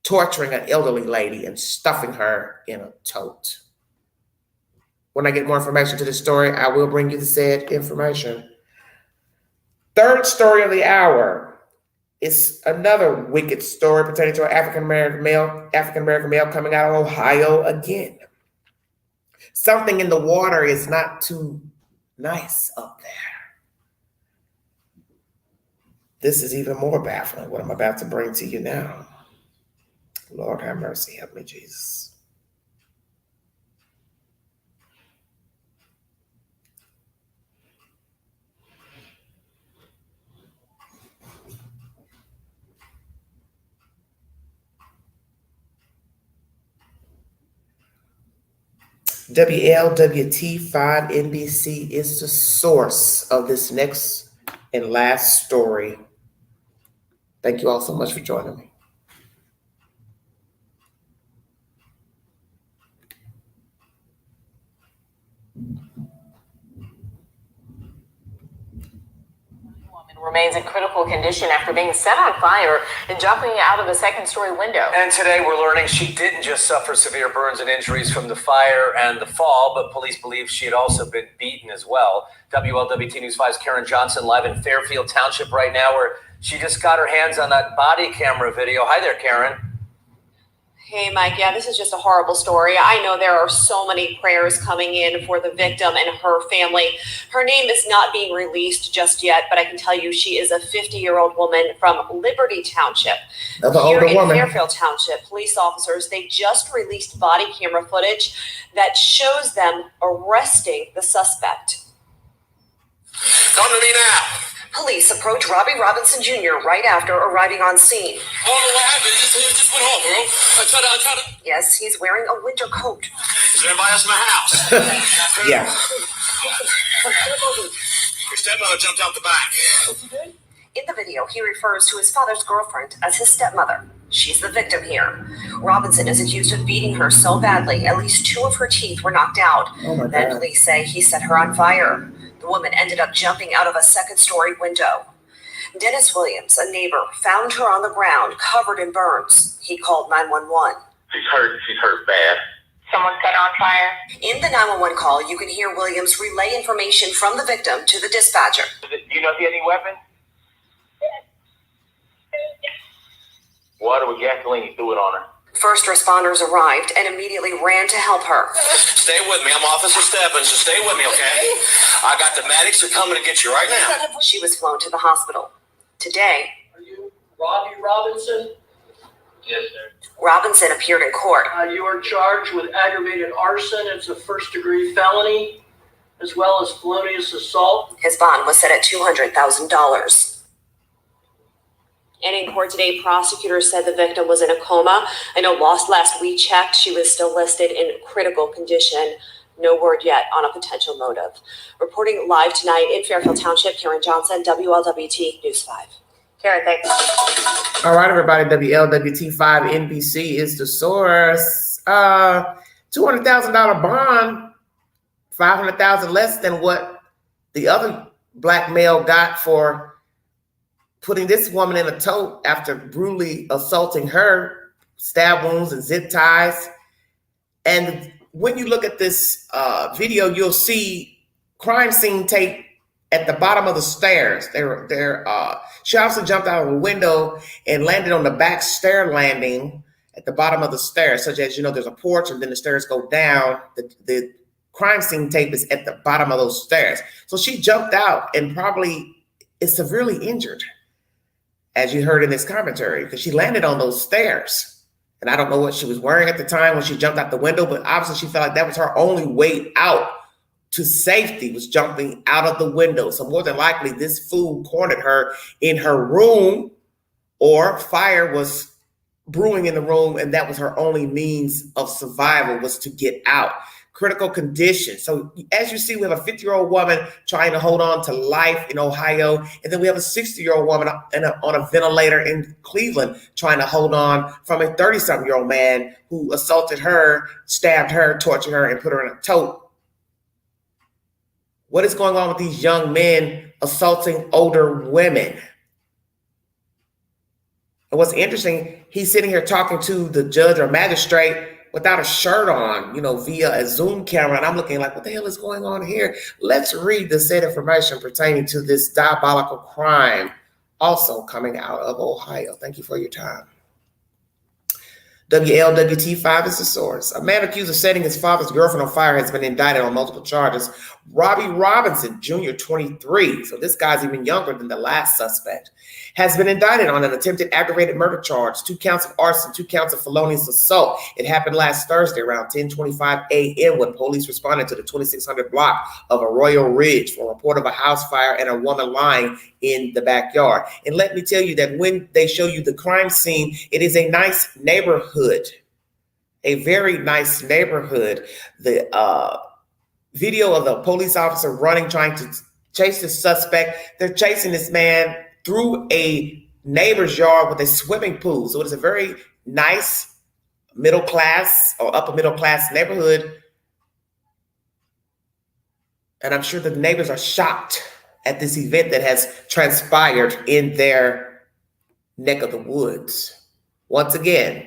[SPEAKER 1] torturing an elderly lady and stuffing her in a tote. When I get more information to this story, I will bring you the said information. Third story of the hour is another wicked story pertaining to an African-American male coming out of Ohio again. Something in the water is not too nice up there. This is even more baffling, what I'm about to bring to you now. Lord have mercy, help me, Jesus. WLWT5 NBC is the source of this next and last story. Thank you all so much for joining me.
[SPEAKER 8] Remains in critical condition after being set on fire and jumping out of a second-story window.
[SPEAKER 9] And today we're learning she didn't just suffer severe burns and injuries from the fire and the fall, but police believe she had also been beaten as well. WLWT News 5's Karen Johnson live in Fairfield Township right now, where she just got her hands on that body camera video. Hi there, Karen.
[SPEAKER 10] Hey, Mike. Yeah, this is just a horrible story. I know there are so many prayers coming in for the victim and her family. Her name is not being released just yet, but I can tell you she is a 50-year-old woman from Liberty Township. Here in Fairfield Township, police officers, they just released body camera footage that shows them arresting the suspect.
[SPEAKER 7] Come to me now.
[SPEAKER 6] Police approach Robbie Robinson Jr. right after arriving on scene.
[SPEAKER 11] Oh, what happened? It just went off, bro. I tried to.
[SPEAKER 6] Yes, he's wearing a winter coat.
[SPEAKER 11] Is there anybody else in the house?
[SPEAKER 1] Yeah.
[SPEAKER 11] Your stepmother jumped out the back.
[SPEAKER 6] In the video, he refers to his father's girlfriend as his stepmother. She's the victim here. Robinson is accused of beating her so badly, at least 2 of her teeth were knocked out.
[SPEAKER 1] Oh my
[SPEAKER 6] Then
[SPEAKER 1] God.
[SPEAKER 6] police say he set her on fire. The woman ended up jumping out of a second-story window. Dennis Williams, a neighbor, found her on the ground, covered in burns. He called 911.
[SPEAKER 7] She's hurt bad.
[SPEAKER 3] Someone set her on fire.
[SPEAKER 6] In the 911 call, you can hear Williams relay information from the victim to the dispatcher.
[SPEAKER 7] Do you know if he had any weapons? Water with gasoline, he threw it on her.
[SPEAKER 6] First responders arrived and immediately ran to help her.
[SPEAKER 11] Stay with me. I'm Officer Stebbins, so stay with me, okay? I got the medics are coming to get you right now.
[SPEAKER 6] She was flown to the hospital. Today,
[SPEAKER 12] Are you Robbie Robinson?
[SPEAKER 7] Yes, sir.
[SPEAKER 6] Robinson appeared in court.
[SPEAKER 12] You are charged with aggravated arson. It's a first-degree felony, as well as felonious assault.
[SPEAKER 6] His bond was set at $200,000.
[SPEAKER 10] And in court today, prosecutors said the victim was in a coma. I know last we checked, she was still listed in critical condition. No word yet on a potential motive. Reporting live tonight in Fairfield Township, Karen Johnson, WLWT News 5. Karen, thanks.
[SPEAKER 1] All right, everybody. WLWT5 NBC is the source. $200,000 bond, $500,000 less than what the other black male got for putting this woman in a tote after brutally assaulting her, stab wounds and zip ties. And when you look at this video, you'll see crime scene tape at the bottom of the stairs. She also jumped out of a window and landed on the back stair landing at the bottom of the stairs, such as, there's a porch and then the stairs go down. The crime scene tape is at the bottom of those stairs. So she jumped out and probably is severely injured, as you heard in this commentary, because she landed on those stairs. And I don't know what she was wearing at the time when she jumped out the window, but obviously she felt like that was her only way out to safety, was jumping out of the window. So more than likely, this fool cornered her in her room, or fire was brewing in the room, and that was her only means of survival, was to get out. Critical condition. So as you see, we have a 50-year-old woman trying to hold on to life in Ohio. And then we have a 60-year-old woman on a ventilator in Cleveland trying to hold on from a 30-something-year-old man who assaulted her, stabbed her, tortured her, and put her in a tote. What is going on with these young men assaulting older women? And what's interesting, he's sitting here talking to the judge or magistrate without a shirt on, via a Zoom camera. And I'm looking like, what the hell is going on here? Let's read the said information pertaining to this diabolical crime also coming out of Ohio. Thank you for your time. WLWT5 is the source. A man accused of setting his father's girlfriend on fire has been indicted on multiple charges. Robbie Robinson Jr., 23, so this guy's even younger than the last suspect, has been indicted on an attempted aggravated murder charge, 2 counts of arson, 2 counts of felonious assault. It happened last Thursday around 10:25 a.m. when police responded to the 2600 block of Arroyo Ridge for a report of a house fire and a woman lying in the backyard. And let me tell you that when they show you the crime scene, it is a nice neighborhood, a very nice neighborhood. The video of the police officer running, trying to chase the suspect. They're chasing this man through a neighbor's yard with a swimming pool. So it is a very nice middle class or upper middle class neighborhood. And I'm sure the neighbors are shocked at this event that has transpired in their neck of the woods. Once again,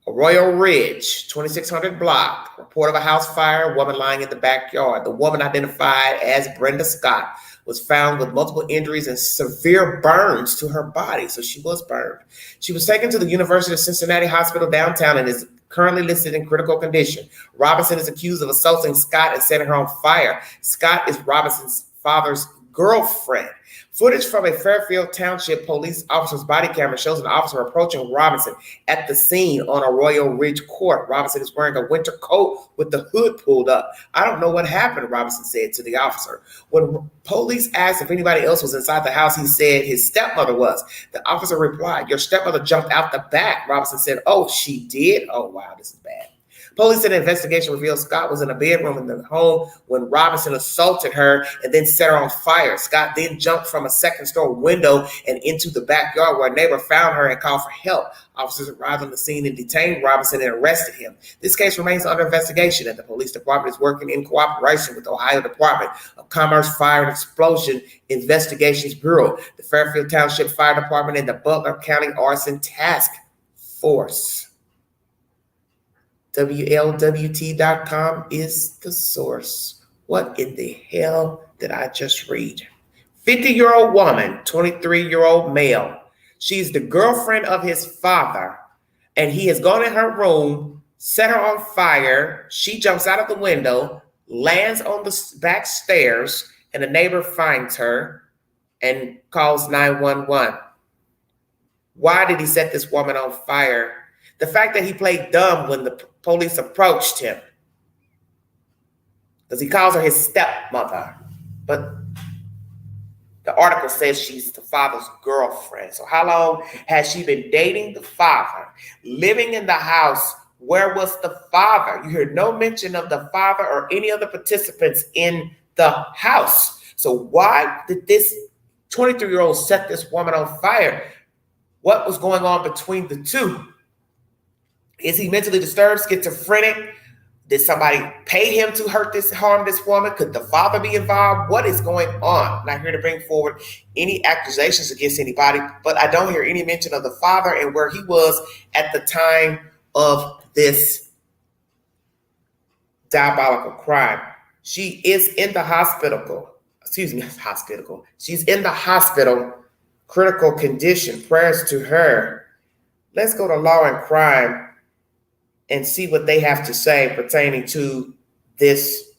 [SPEAKER 1] Arroyo Ridge, 2600 block, report of a house fire, woman lying in the backyard. The woman, identified as Brenda Scott, was found with multiple injuries and severe burns to her body. So she was burned. She was taken to the University of Cincinnati Hospital downtown and is currently listed in critical condition. Robinson is accused of assaulting Scott and setting her on fire. Scott is Robinson's father's girlfriend. Footage from a Fairfield Township police officer's body camera shows an officer approaching Robinson at the scene on Arroyo Ridge Court. Robinson is wearing a winter coat with the hood pulled up. I don't know what happened, Robinson said to the officer. When police asked if anybody else was inside the house, he said his stepmother was. The officer replied, "Your stepmother jumped out the back." Robinson said, "Oh, she did? Oh, wow, this is bad." Police said an investigation revealed Scott was in a bedroom in the home when Robinson assaulted her and then set her on fire. Scott then jumped from a second-story window and into the backyard where a neighbor found her and called for help. Officers arrived on the scene and detained Robinson and arrested him. This case remains under investigation, and the police department is working in cooperation with the Ohio Department of Commerce Fire and Explosion Investigations Bureau, the Fairfield Township Fire Department, and the Butler County Arson Task Force. WLWT.com is the source. What in the hell did I just read? 50-year-old woman, 23-year-old male. She's the girlfriend of his father, and he has gone in her room, set her on fire. She jumps out of the window, lands on the back stairs, and a neighbor finds her and calls 911. Why did he set this woman on fire? The fact that he played dumb when the police approached him, because he calls her his stepmother, but the article says she's the father's girlfriend. So how long has she been dating the father, living in the house? Where was the father? You hear no mention of the father or any other participants in the house. So why did this 23-year-old set this woman on fire? What was going on between the two? Is he mentally disturbed, schizophrenic? Did somebody pay him to harm this woman? Could the father be involved? What is going on? I'm not here to bring forward any accusations against anybody, but I don't hear any mention of the father and where he was at the time of this diabolical crime. She is in the hospital. She's in the hospital, critical condition. Prayers to her. Let's go to Law and Crime and see what they have to say pertaining to this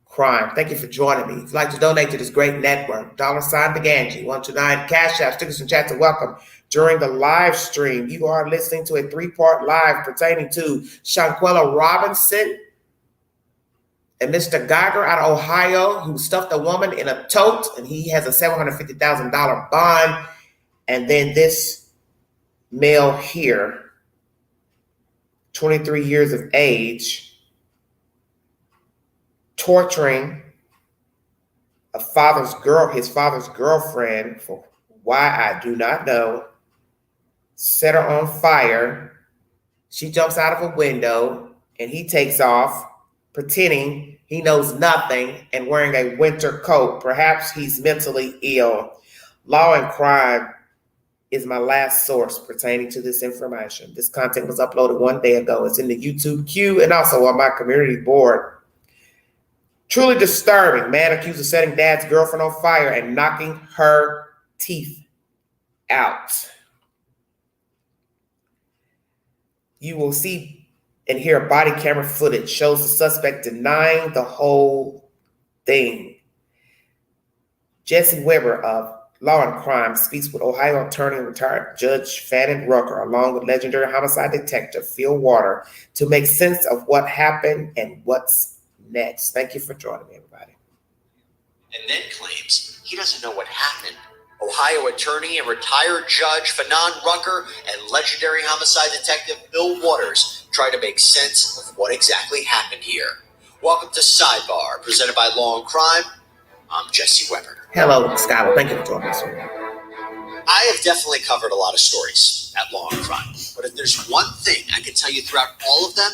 [SPEAKER 1] crime. Thank you for joining me. If you'd like to donate to this great network, $the Ganji, 129 Cash App, stickers and chats are welcome. During the live stream, you are listening to a 3-part live pertaining to Shanquella Robinson and Mr. Geiger out of Ohio, who stuffed a woman in a tote, and he has a $750,000 bond. And then this male here, 23 years of age, torturing his father's girlfriend for why I do not know, set her on fire. She jumps out of a window and he takes off, pretending he knows nothing and wearing a winter coat. Perhaps he's mentally ill. Law and Crime is my last source pertaining to this information. This content was uploaded 1 day ago. It's in the YouTube queue and also on my community board. Truly disturbing. Man accused of setting dad's girlfriend on fire and knocking her teeth out. You will see and hear body camera footage shows the suspect denying the whole thing. Jesse Weber of Law and Crime speaks with Ohio attorney and retired Judge Fannin Rucker, along with legendary homicide detective Phil Water, to make sense of what happened and what's next. Thank you for joining me, everybody.
[SPEAKER 13] And then claims he doesn't know what happened. Ohio attorney and retired Judge Fannin Rucker and legendary homicide detective Bill Waters try to make sense of what exactly happened here. Welcome to Sidebar, presented by Law and Crime. I'm Jesse Weber.
[SPEAKER 1] Hello, Skylar. Thank you for joining us.
[SPEAKER 13] I have definitely covered a lot of stories at Law and Crime, but if there's one thing I can tell you throughout all of them,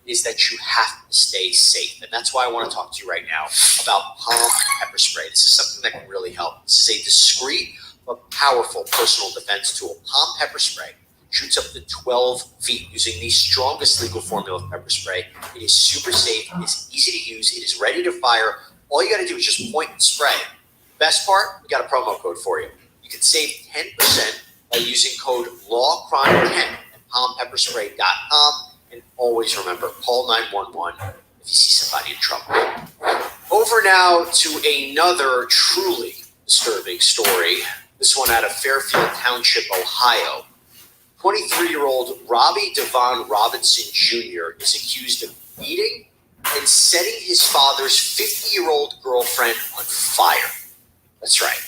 [SPEAKER 13] is that you have to stay safe. And that's why I want to talk to you right now about palm pepper spray. This is something that can really help. This is a discreet but powerful personal defense tool. Palm pepper spray shoots up to 12 feet using the strongest legal formula of pepper spray. It is super safe. It is easy to use. It is ready to fire. All you got to do is just point and spray. Best part, we got a promo code for you. You can save 10% by using code LAWCRIME10 at palmpepperspray.com. And always remember, call 911 if you see somebody in trouble. Over now to another truly disturbing story. This one out of Fairfield Township, Ohio. 23-year-old Robbie Devon Robinson Jr. is accused of beating and setting his father's 50-year-old girlfriend on fire. That's right.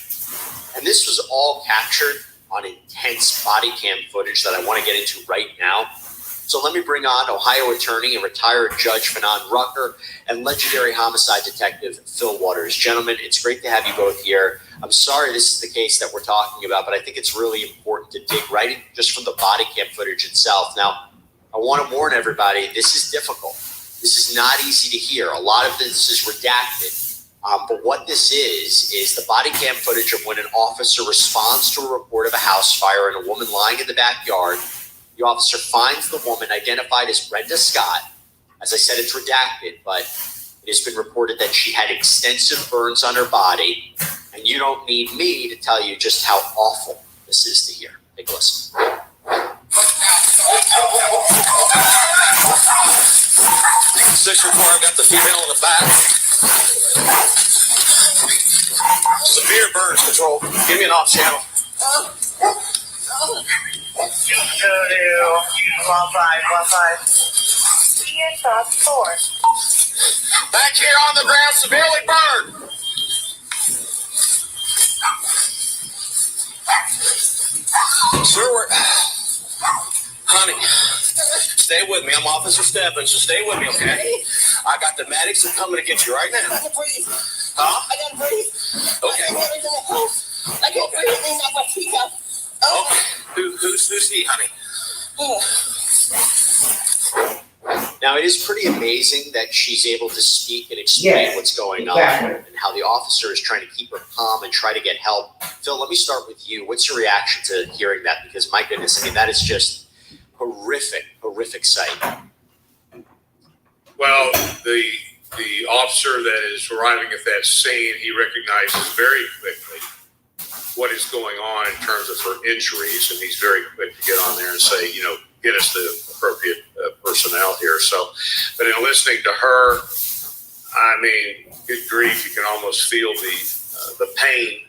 [SPEAKER 13] And this was all captured on intense body cam footage that I want to get into right now. So let me bring on Ohio attorney and retired Judge Fanon Rucker and legendary homicide detective Phil Waters. Gentlemen, it's great to have you both here. I'm sorry this is the case that we're talking about, but I think it's really important to dig right in just from the body cam footage itself. Now, I want to warn everybody, this is difficult. This is not easy to hear. A lot of this is redacted. But what this is the body cam footage of when an officer responds to a report of a house fire and a woman lying in the backyard. The officer finds the woman identified as Brenda Scott. As I said, it's redacted, but it has been reported that she had extensive burns on her body. And you don't need me to tell you just how awful this is to hear. Take a listen.
[SPEAKER 11] 6-4, I've got the female in the back. Severe burns, Patrol. Give me an off channel.
[SPEAKER 3] 1-5.
[SPEAKER 11] Back here on the ground, severely burned. Sir, honey, stay with me. I'm Officer Stebbins, so stay with me, okay? I got the medics are coming to get you right now.
[SPEAKER 14] I gotta breathe.
[SPEAKER 11] Huh?
[SPEAKER 14] I gotta breathe.
[SPEAKER 11] Okay.
[SPEAKER 14] I can't breathe anything out my feet up.
[SPEAKER 11] Okay. Who's he, honey?
[SPEAKER 13] Now, it is pretty amazing that she's able to speak and explain what's going on and how the officer is trying to keep her calm and try to get help. Phil, let me start with you. What's your reaction to hearing that? Because, my goodness, I mean, that is just horrific sight.
[SPEAKER 15] Well, the officer that is arriving at that scene, he recognizes very quickly what is going on in terms of her injuries, and he's very quick to get on there and say, get us the appropriate personnel here. So, but in listening to her, I mean, good grief, you can almost feel the pain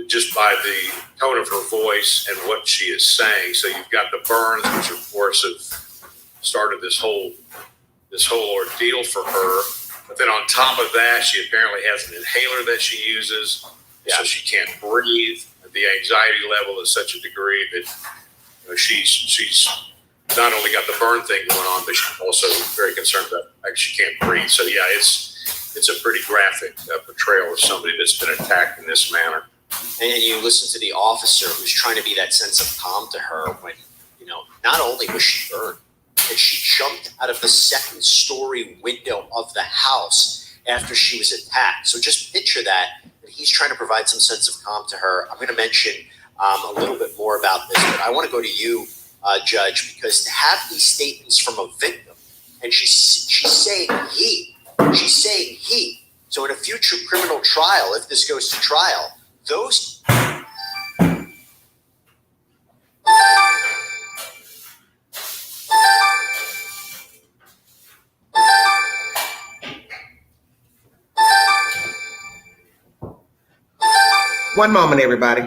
[SPEAKER 15] just by the tone of her voice and what she is saying. So you've got the burns, which of course have started this whole ordeal for her. But then on top of that, she apparently has an inhaler that she uses, so she can't breathe. The anxiety level is such a degree that she's not only got the burn thing going on, but she's also very concerned about the fact she can't breathe. So yeah, it's a pretty graphic portrayal of somebody that's been attacked in this manner.
[SPEAKER 13] And you listen to the officer who's trying to be that sense of calm to her when, not only was she burned, but she jumped out of the second-story window of the house after she was attacked. So just picture that he's trying to provide some sense of calm to her. I'm going to mention a little bit more about this, but I want to go to you, Judge, because to have these statements from a victim, and she's saying he. So in a future criminal trial, if this goes to trial, those...
[SPEAKER 1] One moment, everybody.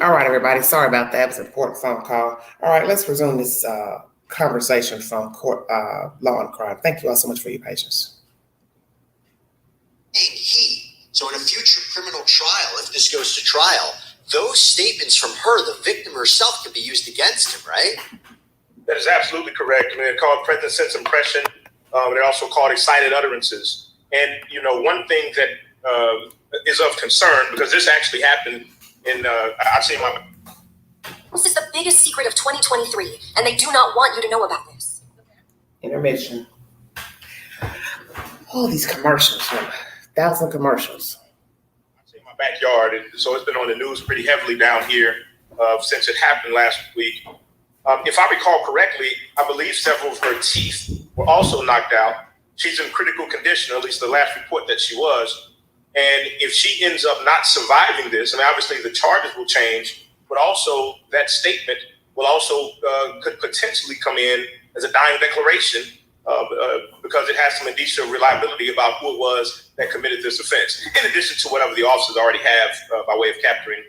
[SPEAKER 1] All right, everybody. Sorry about that. It was an important phone call. All right, let's resume this conversation from court law and crime. Thank you all so much for your patience.
[SPEAKER 13] So in a future criminal trial, if this goes to trial, those statements from her, the victim herself, could be used against him, right?
[SPEAKER 7] That is absolutely correct. I mean, they're called present sense impression. They're also called excited utterances. And, you know, one thing that is of concern, because this actually happened in, I've seen my...
[SPEAKER 16] This is the biggest secret of 2023, and they do not want you to know about this.
[SPEAKER 1] Intermission. All these commercials, 1,000 commercials.
[SPEAKER 7] I've seen my backyard, so it's been on the news pretty heavily down here since it happened last week. If I recall correctly, I believe several of her teeth were also knocked out. She's in critical condition, at least the last report that she was. And if she ends up not surviving this, I mean, obviously the charges will change, but also that statement will also could potentially come in as a dying declaration because it has some indicia of reliability about who it was that committed this offense, in addition to whatever the officers already have by way of capturing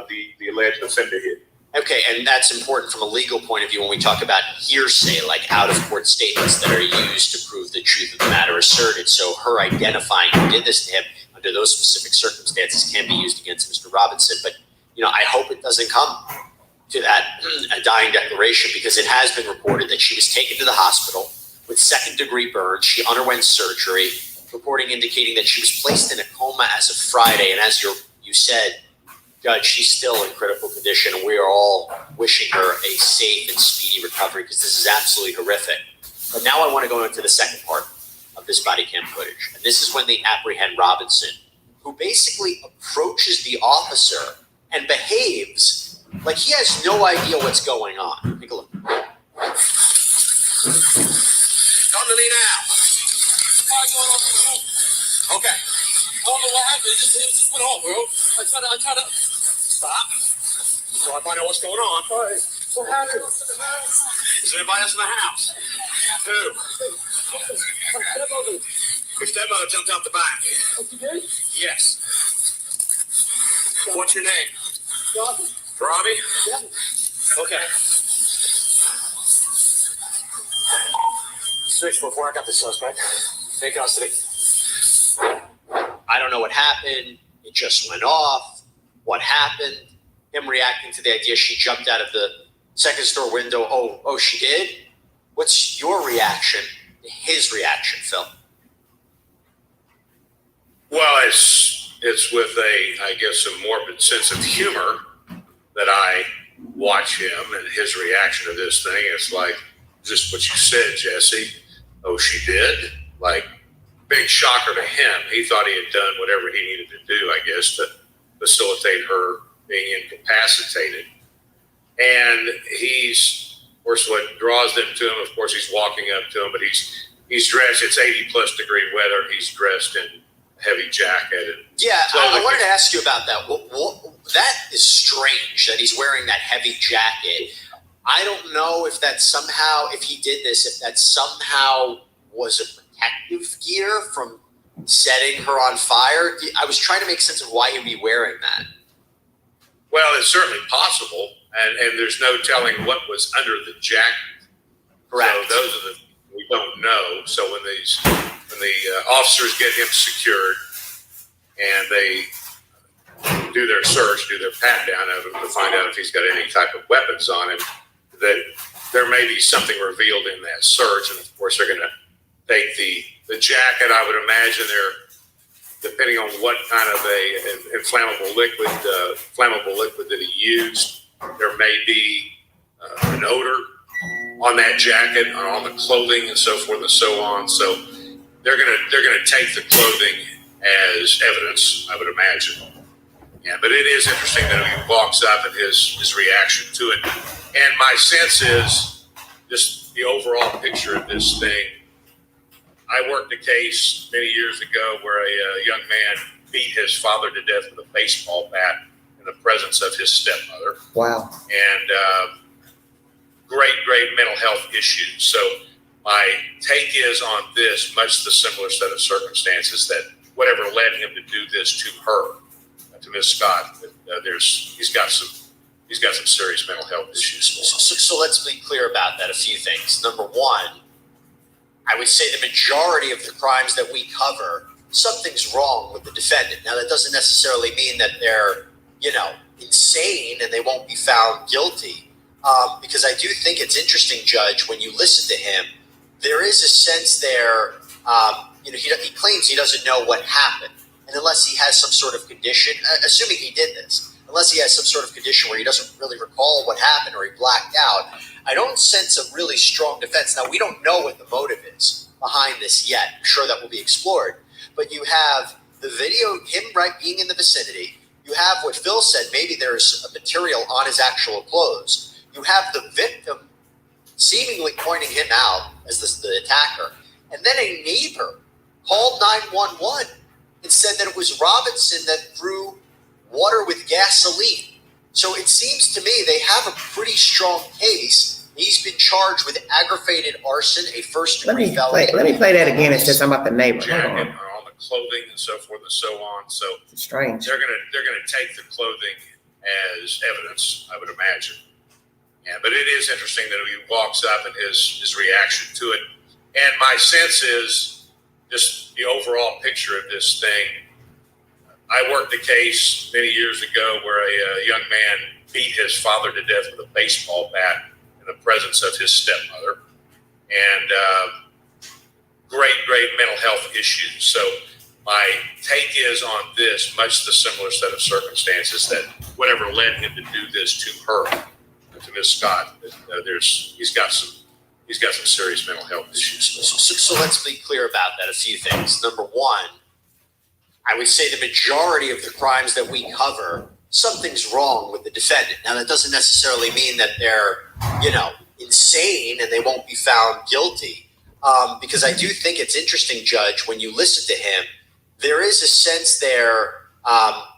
[SPEAKER 7] the alleged offender here.
[SPEAKER 13] Okay, and that's important from a legal point of view when we talk about hearsay, like out-of-court statements that are used to prove the truth of the matter asserted. So her identifying who did this to him under those specific circumstances can be used against Mr. Robinson. But, you know, I hope it doesn't come to that a dying declaration, because it has been reported that she was taken to the hospital with second-degree burns. She underwent surgery, reporting indicating that she was placed in a coma as of Friday. And as you said, Judge, she's still in critical condition, and we are all wishing her a safe and speedy recovery, because this is absolutely horrific. But now I want to go into the second part of this body cam footage. And this is when they apprehend Robinson, who basically approaches the officer and behaves like he has no idea what's going on. Take a look.
[SPEAKER 11] Come to me now. Okay. I don't know what happened. It just went off, bro. I try to stop. So I find out what's going on. All right. What happened? Is there anybody else in the house? Who? Your stepmother jumped out the back. Oh, she did? Yes. What's your name? Robbie. Robbie? Yeah. Okay.
[SPEAKER 13] 644, I got the suspect. Take custody. I don't know what happened. It just went off. What happened? Him reacting to the idea she jumped out of the second store window. Oh, she did? What's your reaction to his reaction, Phil?
[SPEAKER 15] Well, it's with I guess, a morbid sense of humor that I watch him and his reaction to this thing. It's like, just what you said, Jesse. Oh, she did? Like, big shocker to him. He thought he had done whatever he needed to do, I guess, to facilitate her being incapacitated. And he's, of course, what draws them to him, of course, he's walking up to him, but he's dressed, it's 80+ degree weather. He's dressed in heavy jacket. And
[SPEAKER 13] yeah, I wanted to ask you about that. That is strange that he's wearing that heavy jacket. I don't know if that somehow, if he did this, if that somehow was a protective gear from setting her on fire. I was trying to make sense of why he'd be wearing that.
[SPEAKER 15] Well, it's certainly possible, and there's no telling what was under the jacket.
[SPEAKER 13] Correct.
[SPEAKER 15] So those are we don't know. So when the officers get him secured and they do their search, do their pat down of him to find out if he's got any type of weapons on him, that there may be something revealed in that search. And of course, they're going to take the jacket. I would imagine they're, depending on what kind of a inflammable liquid that he used, there may be an odor on that jacket, on the clothing, and so forth and so on. So they're gonna take the clothing as evidence, I would imagine. Yeah, but it is interesting that he walks up and his reaction to it. And my sense is just the overall picture of this thing. I worked a case many years ago where a young man beat his father to death with a baseball bat in the presence of his stepmother.
[SPEAKER 1] Wow.
[SPEAKER 15] And great mental health issues. So my take is on this, much the similar set of circumstances, that whatever led him to do this to her, to Miss Scott, he's got some he's got some serious mental health issues.
[SPEAKER 13] So let's be clear about that. A few things. Number one, I would say the majority of the crimes that we cover, something's wrong with the defendant. Now, that doesn't necessarily mean that they're, insane and they won't be found guilty. Because I do think it's interesting, Judge, when you listen to him, there is a sense there, he claims he doesn't know what happened. And unless he has some sort of condition, assuming he did this, unless he has some sort of condition where he doesn't really recall what happened or he blacked out, I don't sense a really strong defense. Now, we don't know what the motive is behind this yet. I'm sure that will be explored. But you have the video, him being in the vicinity. You have what Phil said, maybe there's a material on his actual clothes. You have the victim seemingly pointing him out as the attacker. And then a neighbor called 911 and said that it was Robinson that threw water with gasoline. So it seems to me they have a pretty strong case. He's been charged with aggravated arson, a first-degree felony.
[SPEAKER 1] Let me play that again. It says something about the neighbor.
[SPEAKER 15] Jacket, all the clothing and so forth and so on. So
[SPEAKER 1] it's strange.
[SPEAKER 15] They're gonna take the clothing as evidence, I would imagine. Yeah, but it is interesting that he walks up and his reaction to it. And my sense is just the overall picture of this thing. I worked a case many years ago where a young man beat his father to death with a baseball bat in the presence of his stepmother, and great mental health issues. So my take is on this, much the similar set of circumstances that whatever led him to do this to her, to Miss Scott, he's got some serious mental health issues.
[SPEAKER 13] So let's be clear about that. A few things. Number one, I would say the majority of the crimes that we cover, something's wrong with the defendant. Now, that doesn't necessarily mean that they're, insane and they won't be found guilty. Because I do think it's interesting, Judge, when you listen to him, there is a sense there,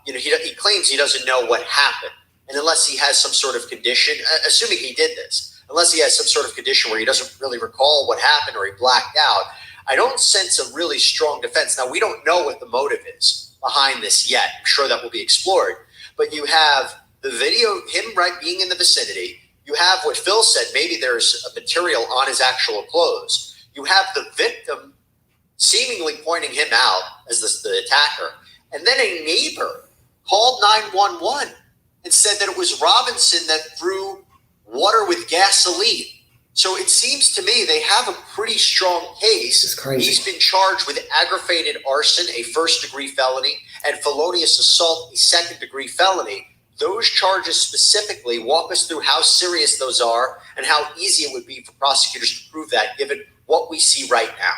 [SPEAKER 13] he claims he doesn't know what happened. And unless he has some sort of condition, assuming he did this, unless he has some sort of condition where he doesn't really recall what happened or he blacked out, I don't sense a really strong defense. Now, we don't know what the motive is behind this yet. I'm sure that will be explored. But you have the video, him being in the vicinity. You have what Phil said, maybe there's a material on his actual clothes. You have the victim seemingly pointing him out as the attacker. And then a neighbor called 911 and said that it was Robinson that threw water with gasoline. So it seems to me they have a pretty strong case.
[SPEAKER 1] It's crazy.
[SPEAKER 13] He's been charged with aggravated arson, a first-degree felony, and felonious assault, a second-degree felony. Those charges specifically, walk us through how serious those are and how easy it would be for prosecutors to prove that, given what we see right now.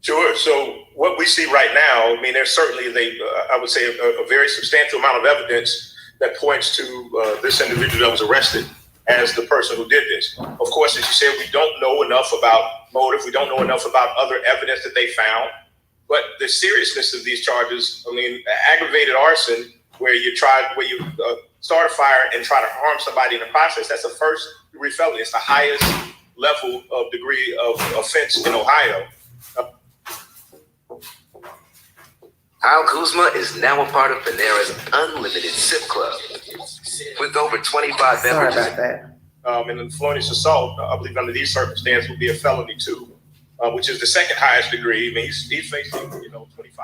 [SPEAKER 7] Sure. So what we see right now, there's certainly, I would say, a very substantial amount of evidence that points to this individual that was arrested as the person who did this. Of course, as you said, we don't know enough about motive. We don't know enough about other evidence that they found. But the seriousness of these charges, aggravated arson, where you start a fire and try to harm somebody in the process, that's a first-degree felony. It's the highest level of degree of offense in Ohio.
[SPEAKER 17] Al Kuzma is now a part of Panera's Unlimited Sip Club. With over 25 beverages.
[SPEAKER 1] Sorry about that.
[SPEAKER 7] And the felonious assault, I believe under these circumstances, would be a felony too, which is the second highest degree. He's facing 25, 30 years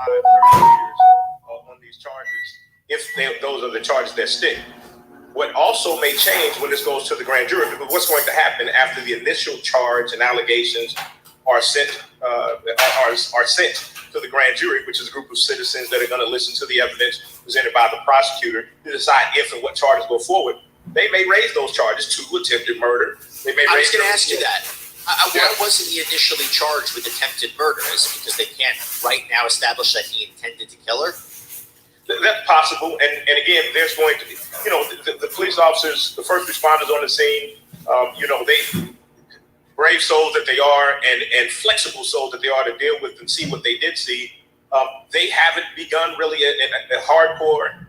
[SPEAKER 7] on these charges, if those are the charges that stick. What also may change when this goes to the grand jury, because what's going to happen after the initial charge and allegations are sent to the grand jury, which is a group of citizens that are going to listen to the evidence presented by the prosecutor to decide if and what charges go forward. They may raise those charges to attempted murder. I
[SPEAKER 13] was going to ask you that. Why wasn't he initially charged with attempted murder? Is it because they can't right now establish that he intended to kill her?
[SPEAKER 7] That's possible. And again, there's going to be, the police officers, the first responders on the scene, they brave souls that they are and flexible souls that they are to deal with and see what they did see. They haven't begun really a hardcore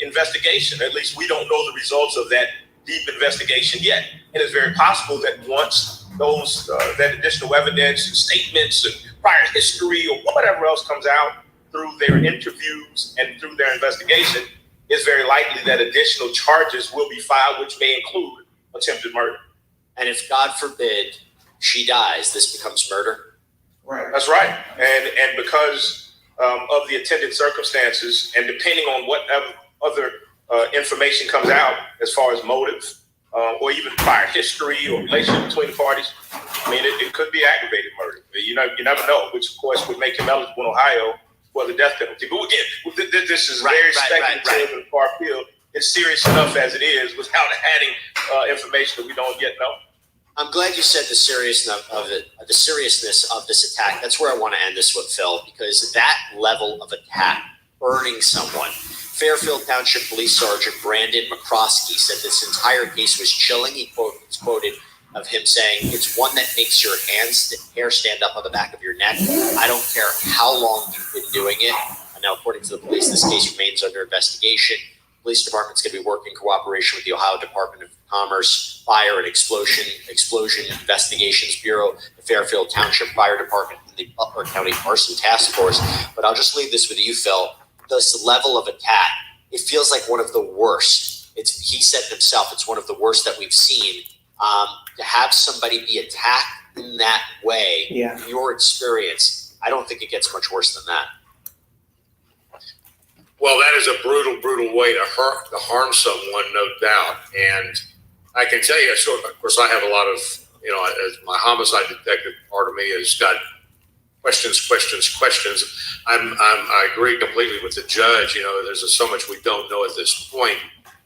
[SPEAKER 7] investigation. At least we don't know the results of that deep investigation yet. And it's very possible that once those that additional evidence and statements and prior history or whatever else comes out through their interviews and through their investigation, it's very likely that additional charges will be filed, which may include attempted murder.
[SPEAKER 13] And if, God forbid, she dies, this becomes murder.
[SPEAKER 1] Right.
[SPEAKER 7] That's right. And because of the attendant circumstances, and depending on what other information comes out as far as motive, or even prior history or relationship between the parties, I mean, it could be aggravated murder. You never know, which of course would make him eligible in Ohio for the death penalty. But again, this is very speculative and far field. It's serious enough as it is without adding information that we don't yet know.
[SPEAKER 13] I'm glad you said the seriousness of this attack. That's where I want to end this with, Phil, because that level of attack, burning someone. Fairfield Township Police Sergeant Brandon McCroskey said this entire case was chilling. He quoted of him saying, "It's one that makes your hair stand up on the back of your neck. I don't care how long you've been doing it." And now, according to the police, this case remains under investigation. The police department's going to be working in cooperation with the Ohio Department of Commerce, Fire and Explosion Investigations Bureau, the Fairfield Township Fire Department, and the Butler County Arson Task Force. But I'll just leave this with you, Phil. This level of attack, it feels like one of the worst. He said himself, it's one of the worst that we've seen. To have somebody be attacked in that way, in your experience, I don't think it gets much worse than that.
[SPEAKER 15] Well, that is a brutal, brutal way to harm someone, no doubt. And I can tell you, of course, I have a lot of, as my homicide detective part of me has got questions. I agree completely with the judge. There's so much we don't know at this point.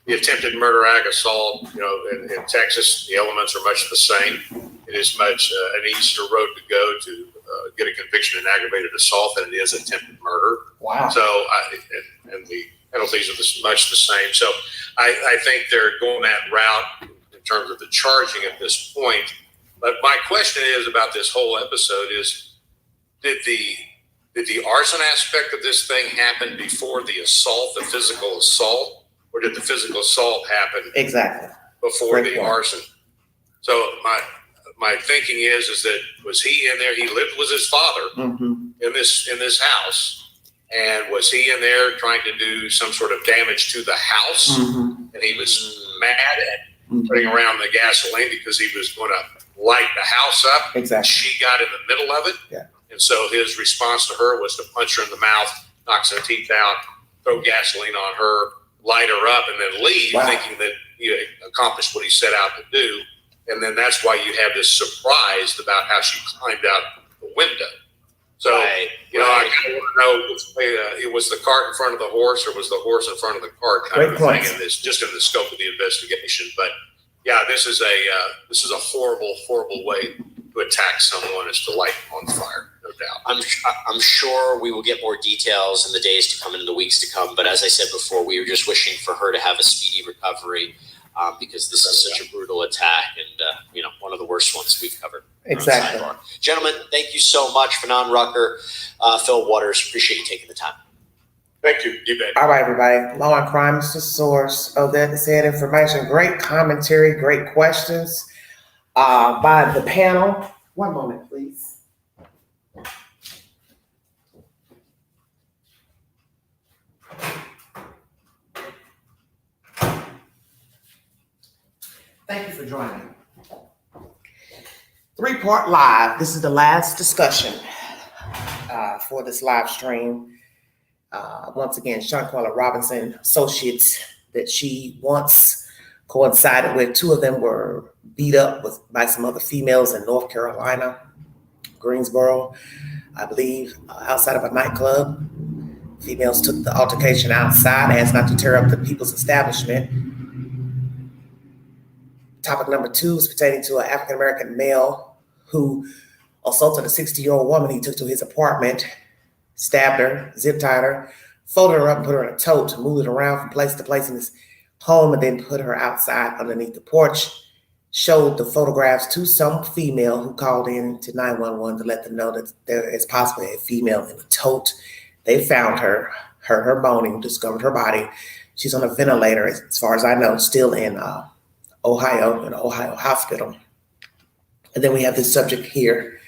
[SPEAKER 15] The attempted murder, assault, in Texas, the elements are much the same. It is much an easier road to go to get a conviction in aggravated assault than it is attempted murder.
[SPEAKER 1] Wow.
[SPEAKER 15] So, and the penalties are much the same. So I think they're going that route in terms of the charging at this point. But my question is about this whole episode is, did the arson aspect of this thing happen before the assault, the physical assault, or did the physical assault happen before the arson? So my thinking is that was he in there? He lived with his father in this house, and was he in there trying to do some sort of damage to the house? And he was mad at putting around the gasoline because he was going to light the house up.
[SPEAKER 1] Exactly.
[SPEAKER 15] She got in the middle of it.
[SPEAKER 1] Yeah.
[SPEAKER 15] And so his response to her was to punch her in the mouth, knock some teeth out, throw gasoline on her, light her up, and then leave, thinking that he accomplished what he set out to do. And then that's why you have this surprise about how she climbed out the window. So, I kind of want to know, it was the cart in front of the horse, or was the horse in front of the cart, kind of thing, in this, just in the scope of the investigation. But yeah, this is a horrible, horrible way to attack someone, is to light on fire, no doubt.
[SPEAKER 13] I'm sure we will get more details in the days to come and in the weeks to come. But as I said before, we were just wishing for her to have a speedy recovery, because this is such a brutal attack, and one of the worst ones we've covered.
[SPEAKER 1] Exactly.
[SPEAKER 13] Gentlemen, thank you so much. Fanon Rucker, Phil Waters, appreciate you taking the time.
[SPEAKER 7] Thank you. You bet.
[SPEAKER 1] All right, everybody. Law and Crime is the source of that said information. Great commentary, great questions by the panel. One moment, please. Thank you for joining. 3-part live. This is the last discussion for this live stream. Once again, Shanquella Robinson associates that she once coincided with. 2 of them were beat up by some other females in North Carolina, Greensboro, I believe, outside of a nightclub. Females took the altercation outside as not to tear up the people's establishment. Topic number 2 is pertaining to an African-American male who assaulted a 60-year-old woman he took to his apartment, stabbed her, zip-tied her, folded her up and put her in a tote, moved her around from place to place in his home, and then put her outside underneath the porch. Showed the photographs to some female who called in to 911 to let them know that there is possibly a female in the tote. They found her, her moaning, discovered her body. She's on a ventilator, as far as I know, still in Ohio, in an Ohio hospital. And then we have this subject here,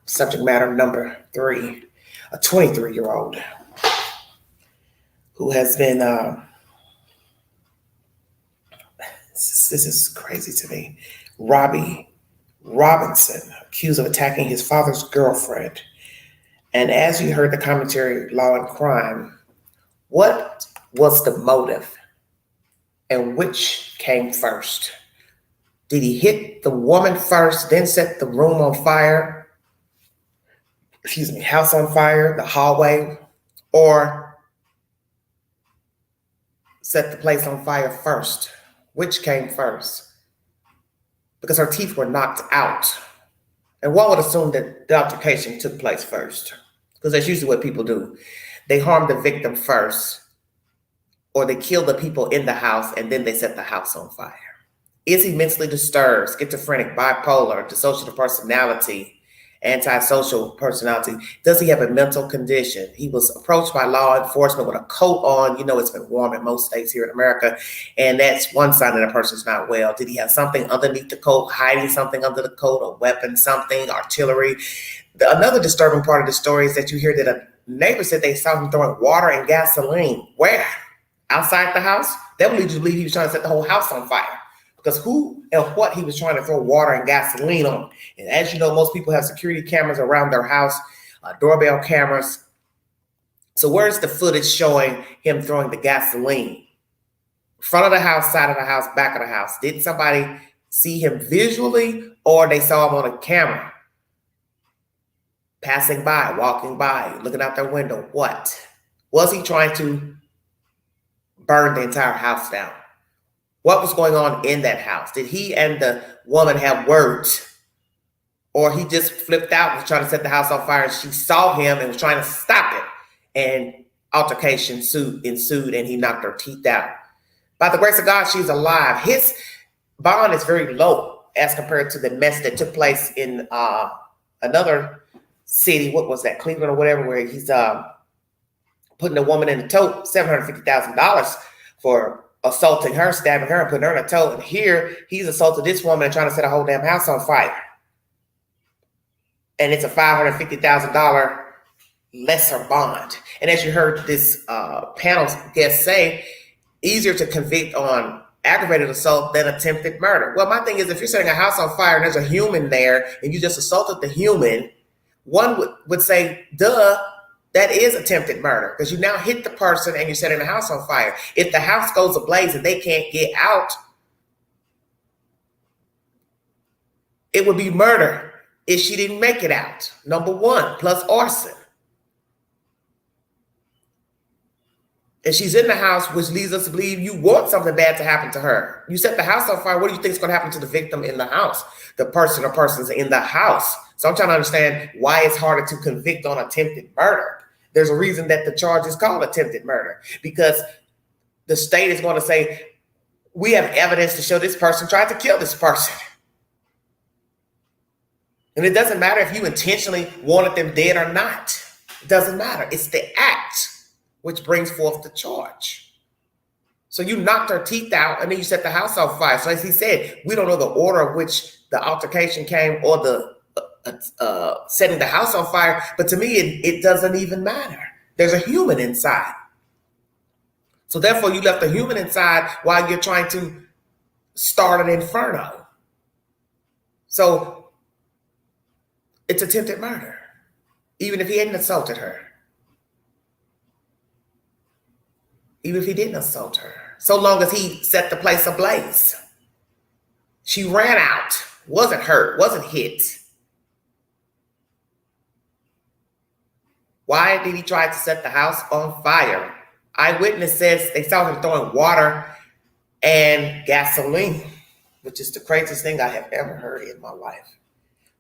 [SPEAKER 1] subject matter number 3, a 23-year-old who has been, this is crazy to me, Robbie Robinson, accused of attacking his father's girlfriend. And as you heard the commentary, Law and Crime, what was the motive and which came first? Did he hit the woman first, then set the room on fire? House on fire, the hallway, or set the place on fire first? Which came first? Because her teeth were knocked out. And one would assume that the altercation took place first, because that's usually what people do. They harm the victim first, or they kill the people in the house, and then they set the house on fire. Is he mentally disturbed, schizophrenic, bipolar, dissociative personality, antisocial personality? Does he have a mental condition? He was approached by law enforcement with a coat on. You know, it's been warm in most states here in America, and that's one sign that a person's not well. Did he have something underneath the coat, hiding something under the coat, a weapon, something, artillery? Another disturbing part of the story is that you hear that a neighbor said they saw him throwing water and gasoline. Where? Outside the house? That would lead you to believe he was trying to set the whole house on fire. Because who and what he was trying to throw water and gasoline on. And as you know, most people have security cameras around their house, doorbell cameras. So where's the footage showing him throwing the gasoline? Front of the house, side of the house, back of the house. Did somebody see him visually, or they saw him on a camera? Passing by, walking by, looking out their window. What? Was he trying to burn the entire house down? What was going on in that house? Did he and the woman have words? Or he just flipped out and was trying to set the house on fire, and she saw him and was trying to stop it. And altercation ensued, and he knocked her teeth out. By the grace of God, she's alive. His bond is very low as compared to the mess that took place in another city. What was that? Cleveland or whatever, where he's putting a woman in a tote, $750,000 for assaulting her, stabbing her, and putting her in a tote. And here, he's assaulted this woman and trying to set a whole damn house on fire. And it's a $550,000 lesser bond. And as you heard this panel guest say, easier to convict on aggravated assault than attempted murder. Well, my thing is, if you're setting a house on fire and there's a human there and you just assaulted the human, one would say, duh, that is attempted murder, because you now hit the person and you're setting the house on fire. If the house goes ablaze and they can't get out, it would be murder if she didn't make it out. Number one, plus arson. And she's in the house, which leads us to believe you want something bad to happen to her. You set the house on fire. What do you think is going to happen to the victim in the house? The person or persons in the house. So I'm trying to understand why it's harder to convict on attempted murder. There's a reason that the charge is called attempted murder, because the state is going to say, we have evidence to show this person tried to kill this person. And it doesn't matter if you intentionally wanted them dead or not. It doesn't matter. It's the act which brings forth the charge. So you knocked her teeth out and then you set the house on fire. So as he said, we don't know the order of which the altercation came or the setting the house on fire. But to me, it doesn't even matter. There's a human inside. So therefore, you left the human inside while you're trying to start an inferno. So it's attempted murder, even if he hadn't assaulted her. Even if he didn't assault her, so long as he set the place ablaze. She ran out, wasn't hurt, wasn't hit. Why did he try to set the house on fire? Eyewitness says they saw him throwing water and gasoline, which is the craziest thing I have ever heard in my life.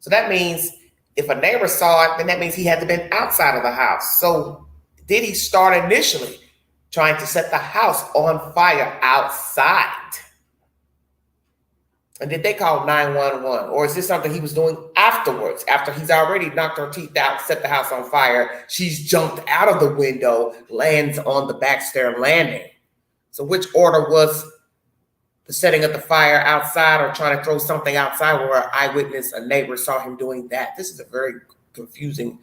[SPEAKER 1] So that means if a neighbor saw it, then that means he had to have been outside of the house. So did he start initially trying to set the house on fire outside? And did they call 911? Or is this something he was doing afterwards, after he's already knocked her teeth out, set the house on fire? She's jumped out of the window, lands on the back stair landing. So which order was the setting of the fire outside or trying to throw something outside where an eyewitness, a neighbor saw him doing that? This is a very confusing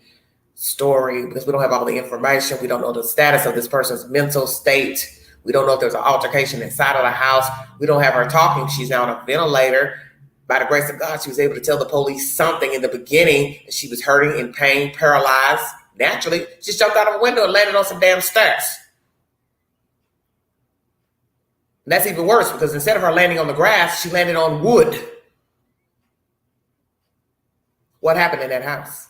[SPEAKER 1] story because we don't have all the information. We don't know the status of this person's mental state. We don't know if there's an altercation inside of the house. We don't have her talking. She's now on a ventilator. By the grace of God, she was able to tell the police something in the beginning. And she was hurting, in pain, paralyzed. Naturally, she just jumped out of a window and landed on some damn stairs. And that's even worse because instead of her landing on the grass, she landed on wood. What happened in that house?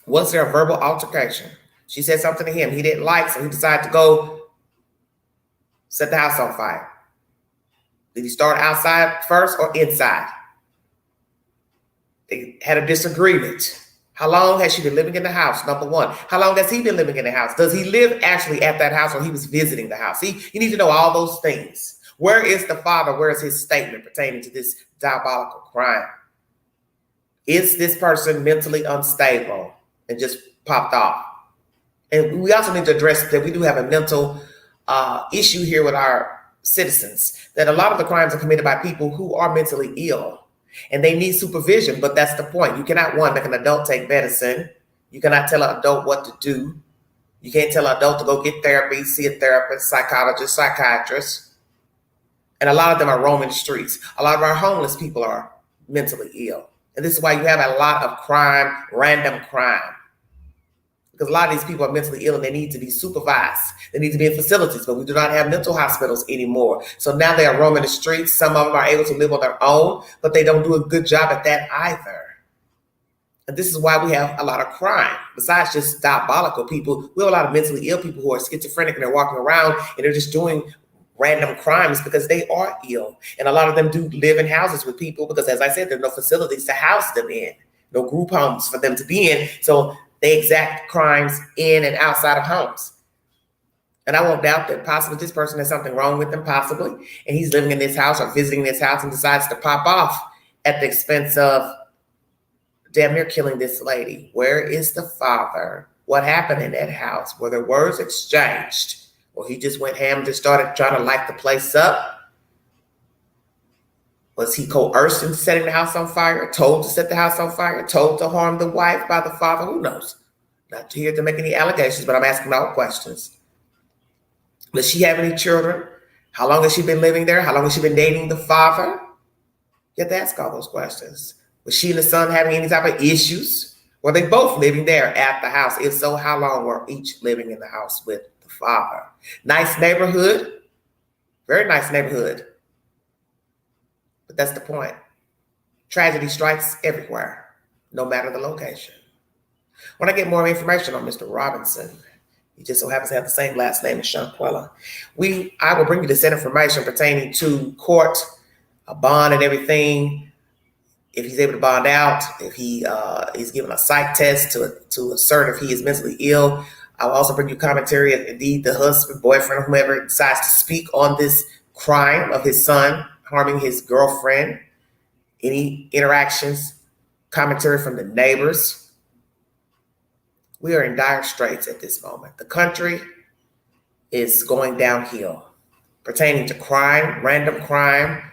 [SPEAKER 1] Was there a verbal altercation? She said something to him he didn't like, so he decided to go set the house on fire. Did he start outside first or inside? They had a disagreement. How long has she been living in the house? Number one. How long has he been living in the house? Does he live actually at that house or he was visiting the house? See, you need to know all those things. Where is the father? Where is his statement pertaining to this diabolical crime? Is this person mentally unstable and just popped off? And we also need to address that we do have a mental issue here with our citizens, that a lot of the crimes are committed by people who are mentally ill and they need supervision. But that's the point. You cannot, one, make an adult take medicine. You cannot tell an adult what to do. You can't tell an adult to go get therapy, see a therapist, psychologist, psychiatrist. And a lot of them are roaming the streets. A lot of our homeless people are mentally ill. And this is why you have a lot of crime, random crime. Because a lot of these people are mentally ill and they need to be supervised. They need to be in facilities, but we do not have mental hospitals anymore. So now they are roaming the streets. Some of them are able to live on their own, but they don't do a good job at that either. And this is why we have a lot of crime. Besides just diabolical people, we have a lot of mentally ill people who are schizophrenic and they're walking around and they're just doing random crimes because they are ill. And a lot of them do live in houses with people because, as I said, there are no facilities to house them in, no group homes for them to be in. So they exact crimes in and outside of homes. And I won't doubt that possibly this person has something wrong with them, possibly, and he's living in this house or visiting this house and decides to pop off at the expense of damn near killing this lady. Where is the father? What happened in that house? Were there words exchanged? Or he just went ham and just started trying to light the place up? Was he coerced into setting the house on fire? Told to set the house on fire? Told to harm the wife by the father? Who knows? Not here to make any allegations, but I'm asking all questions. Does she have any children? How long has she been living there? How long has she been dating the father? You have to ask all those questions. Was she and the son having any type of issues? Were they both living there at the house? If so, how long were each living in the house with the father? Nice neighborhood. Very nice neighborhood. But that's the point. Tragedy strikes everywhere, no matter the location. When I get more information on Mr. Robinson, he just so happens to have the same last name as Shanquella, I will bring you this information pertaining to court, a bond and everything. If he's able to bond out, if he is given a psych test to assert if he is mentally ill. I will also bring you commentary if indeed the husband, boyfriend, whomever decides to speak on this crime of his son harming his girlfriend, any interactions, commentary from the neighbors. We are in dire straits at this moment. The country is going downhill pertaining to crime, random crime,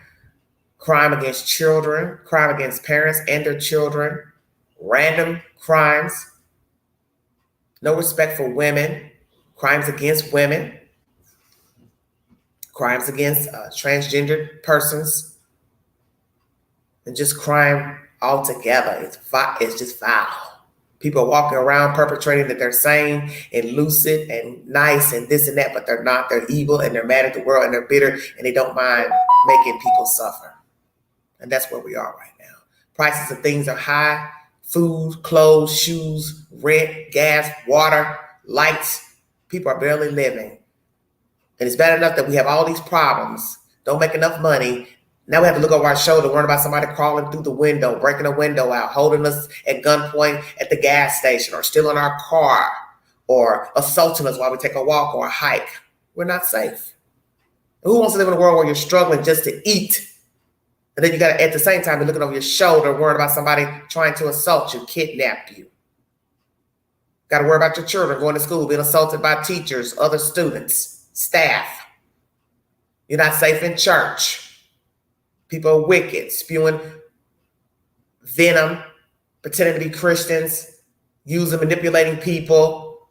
[SPEAKER 1] crime against children, crime against parents and their children, random crimes, no respect for women, crimes against women, crimes against transgendered persons, and just crime altogether. It's just foul. People are walking around perpetrating that they're sane and lucid and nice and this and that, but they're not. They're evil and they're mad at the world and they're bitter and they don't mind making people suffer. And that's where we are right now. Prices of things are high. Food, clothes, shoes, rent, gas, water, lights. People are barely living. And it's bad enough that we have all these problems, don't make enough money. Now we have to look over our shoulder, worrying about somebody crawling through the window, breaking a window out, holding us at gunpoint at the gas station, or stealing our car, or assaulting us while we take a walk or a hike. We're not safe. Who wants to live in a world where you're struggling just to eat? And then you got to, at the same time, be looking over your shoulder, worried about somebody trying to assault you, kidnap you. Got to worry about your children going to school, being assaulted by teachers, other students, staff. You're not safe in church. People are wicked, spewing venom, pretending to be Christians, using, manipulating people,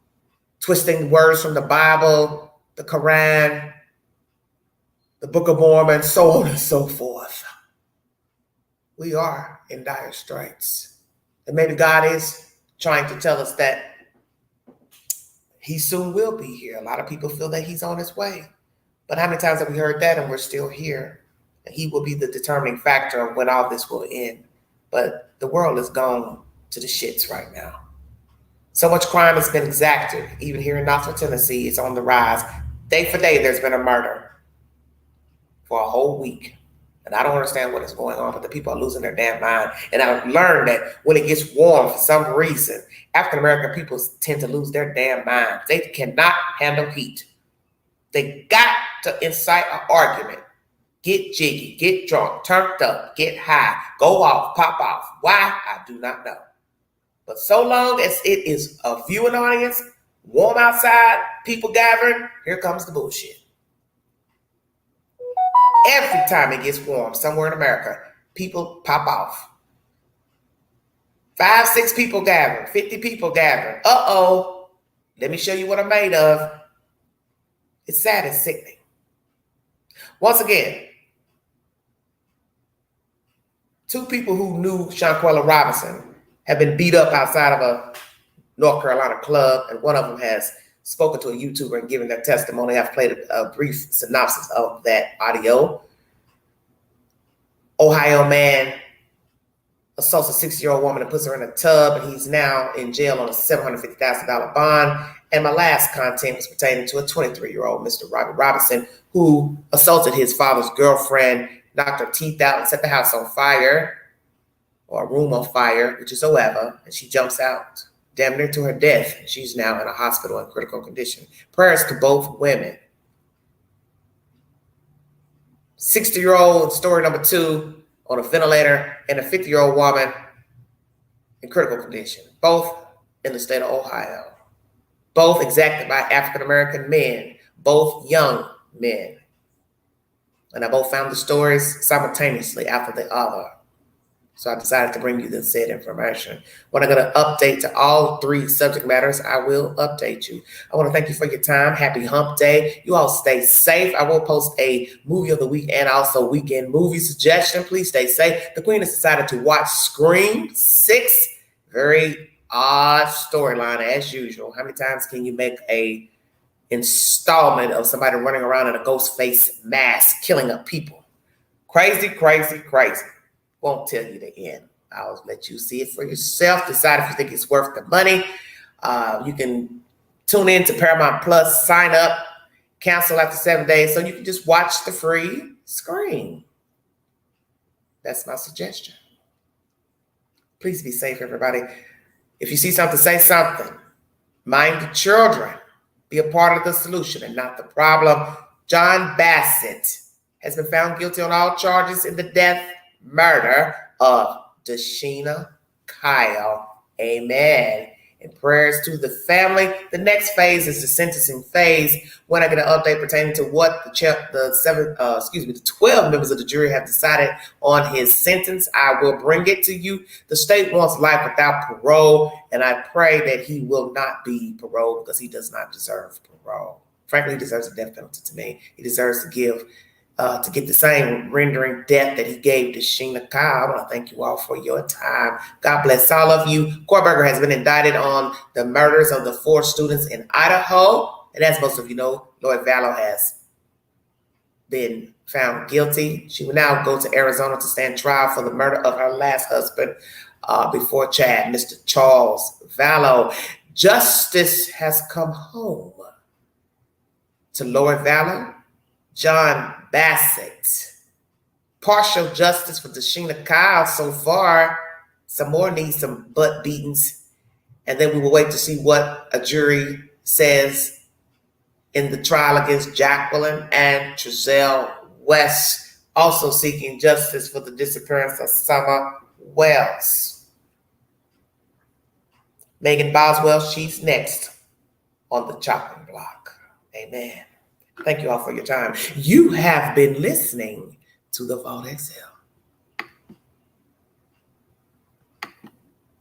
[SPEAKER 1] twisting words from the Bible, the Quran, the Book of Mormon, so on and so forth. We are in dire straits. And maybe God is trying to tell us that he soon will be here. A lot of people feel that he's on his way. But how many times have we heard that and we're still here? And he will be the determining factor of when all this will end. But the world is gone to the shits right now. So much crime has been exacted. Even here in Knoxville, Tennessee, it's on the rise. Day for day, there's been a murder for a whole week. And I don't understand what is going on, but the people are losing their damn mind. And I've learned that when it gets warm, for some reason, African-American people tend to lose their damn minds. They cannot handle heat. They got to incite an argument. Get jiggy, get drunk, turned up, get high, go off, pop off. Why? I do not know. But so long as it is a viewing audience, warm outside, people gathering, here comes the bullshit. Every time it gets warm somewhere in America, people pop off. 5, 6 people gathering, 50 people gathering. Uh-oh, let me show you what I'm made of. It's sad and sickening. Once again, 2 people who knew Shanquella Robinson have been beat up outside of a North Carolina club, and one of them has spoken to a YouTuber and given their testimony. I've played a brief synopsis of that audio. Ohio man assaults a 60-year-old woman and puts her in a tub, and he's now in jail on a $750,000 bond. And my last content was pertaining to a 23-year-old, Mr. Robert Robinson, who assaulted his father's girlfriend, knocked her teeth out, and set the house on fire, or a room on fire, which is however, and she jumps out, damn near to her death. She's now in a hospital in critical condition. Prayers to both women. 60-year-old, story number 2, on a ventilator, and a 50-year-old woman in critical condition, both in the state of Ohio. Both exacted by African-American men, both young men. And I both found the stories simultaneously after the other. So I decided to bring you the said information. When I'm going to update to all 3 subject matters, I will update you. I want to thank you for your time. Happy hump day. You all stay safe. I will post a movie of the week and also weekend movie suggestion. Please stay safe. The Queen has decided to watch Scream 6. Very odd storyline as usual. How many times can you make a installment of somebody running around in a ghost face mask, killing up people? Crazy, crazy, crazy. Won't tell you the end. I'll let you see it for yourself. Decide if you think it's worth the money. You can tune in to Paramount Plus, sign up, cancel after 7 days, so you can just watch the free Scream. That's my suggestion. Please be safe, everybody. If you see something, say something. Mind the children. Be a part of the solution and not the problem. John Bassett has been found guilty on all charges in the murder of Deshina Kyle. Amen. And prayers to the family. The next phase is the sentencing phase, when I get an update pertaining to what the 12 members of the jury have decided on his sentence. I will bring it to you. The state wants life without parole, and I pray that he will not be paroled because he does not deserve parole. Frankly, he deserves a death penalty to me. He deserves to get the same rendering death that he gave to Sheena Kyle. I want to thank you all for your time. God bless all of you. Korberger has been indicted on the murders of the 4 students in Idaho. And as most of you know, Lori Vallow has been found guilty. She will now go to Arizona to stand trial for the murder of her last husband before Chad, Mr. Charles Vallow. Justice has come home to Lori Vallow, John Bassett. Partial justice for Deshina Kyle so far. Some more need some butt beatings. And then we will wait to see what a jury says in the trial against Jacqueline and Trezell West, also seeking justice for the disappearance of Summer Wells. Megan Boswell, she's next on the chopping block. Amen. Thank you all for your time. You have been listening to the Vault XL.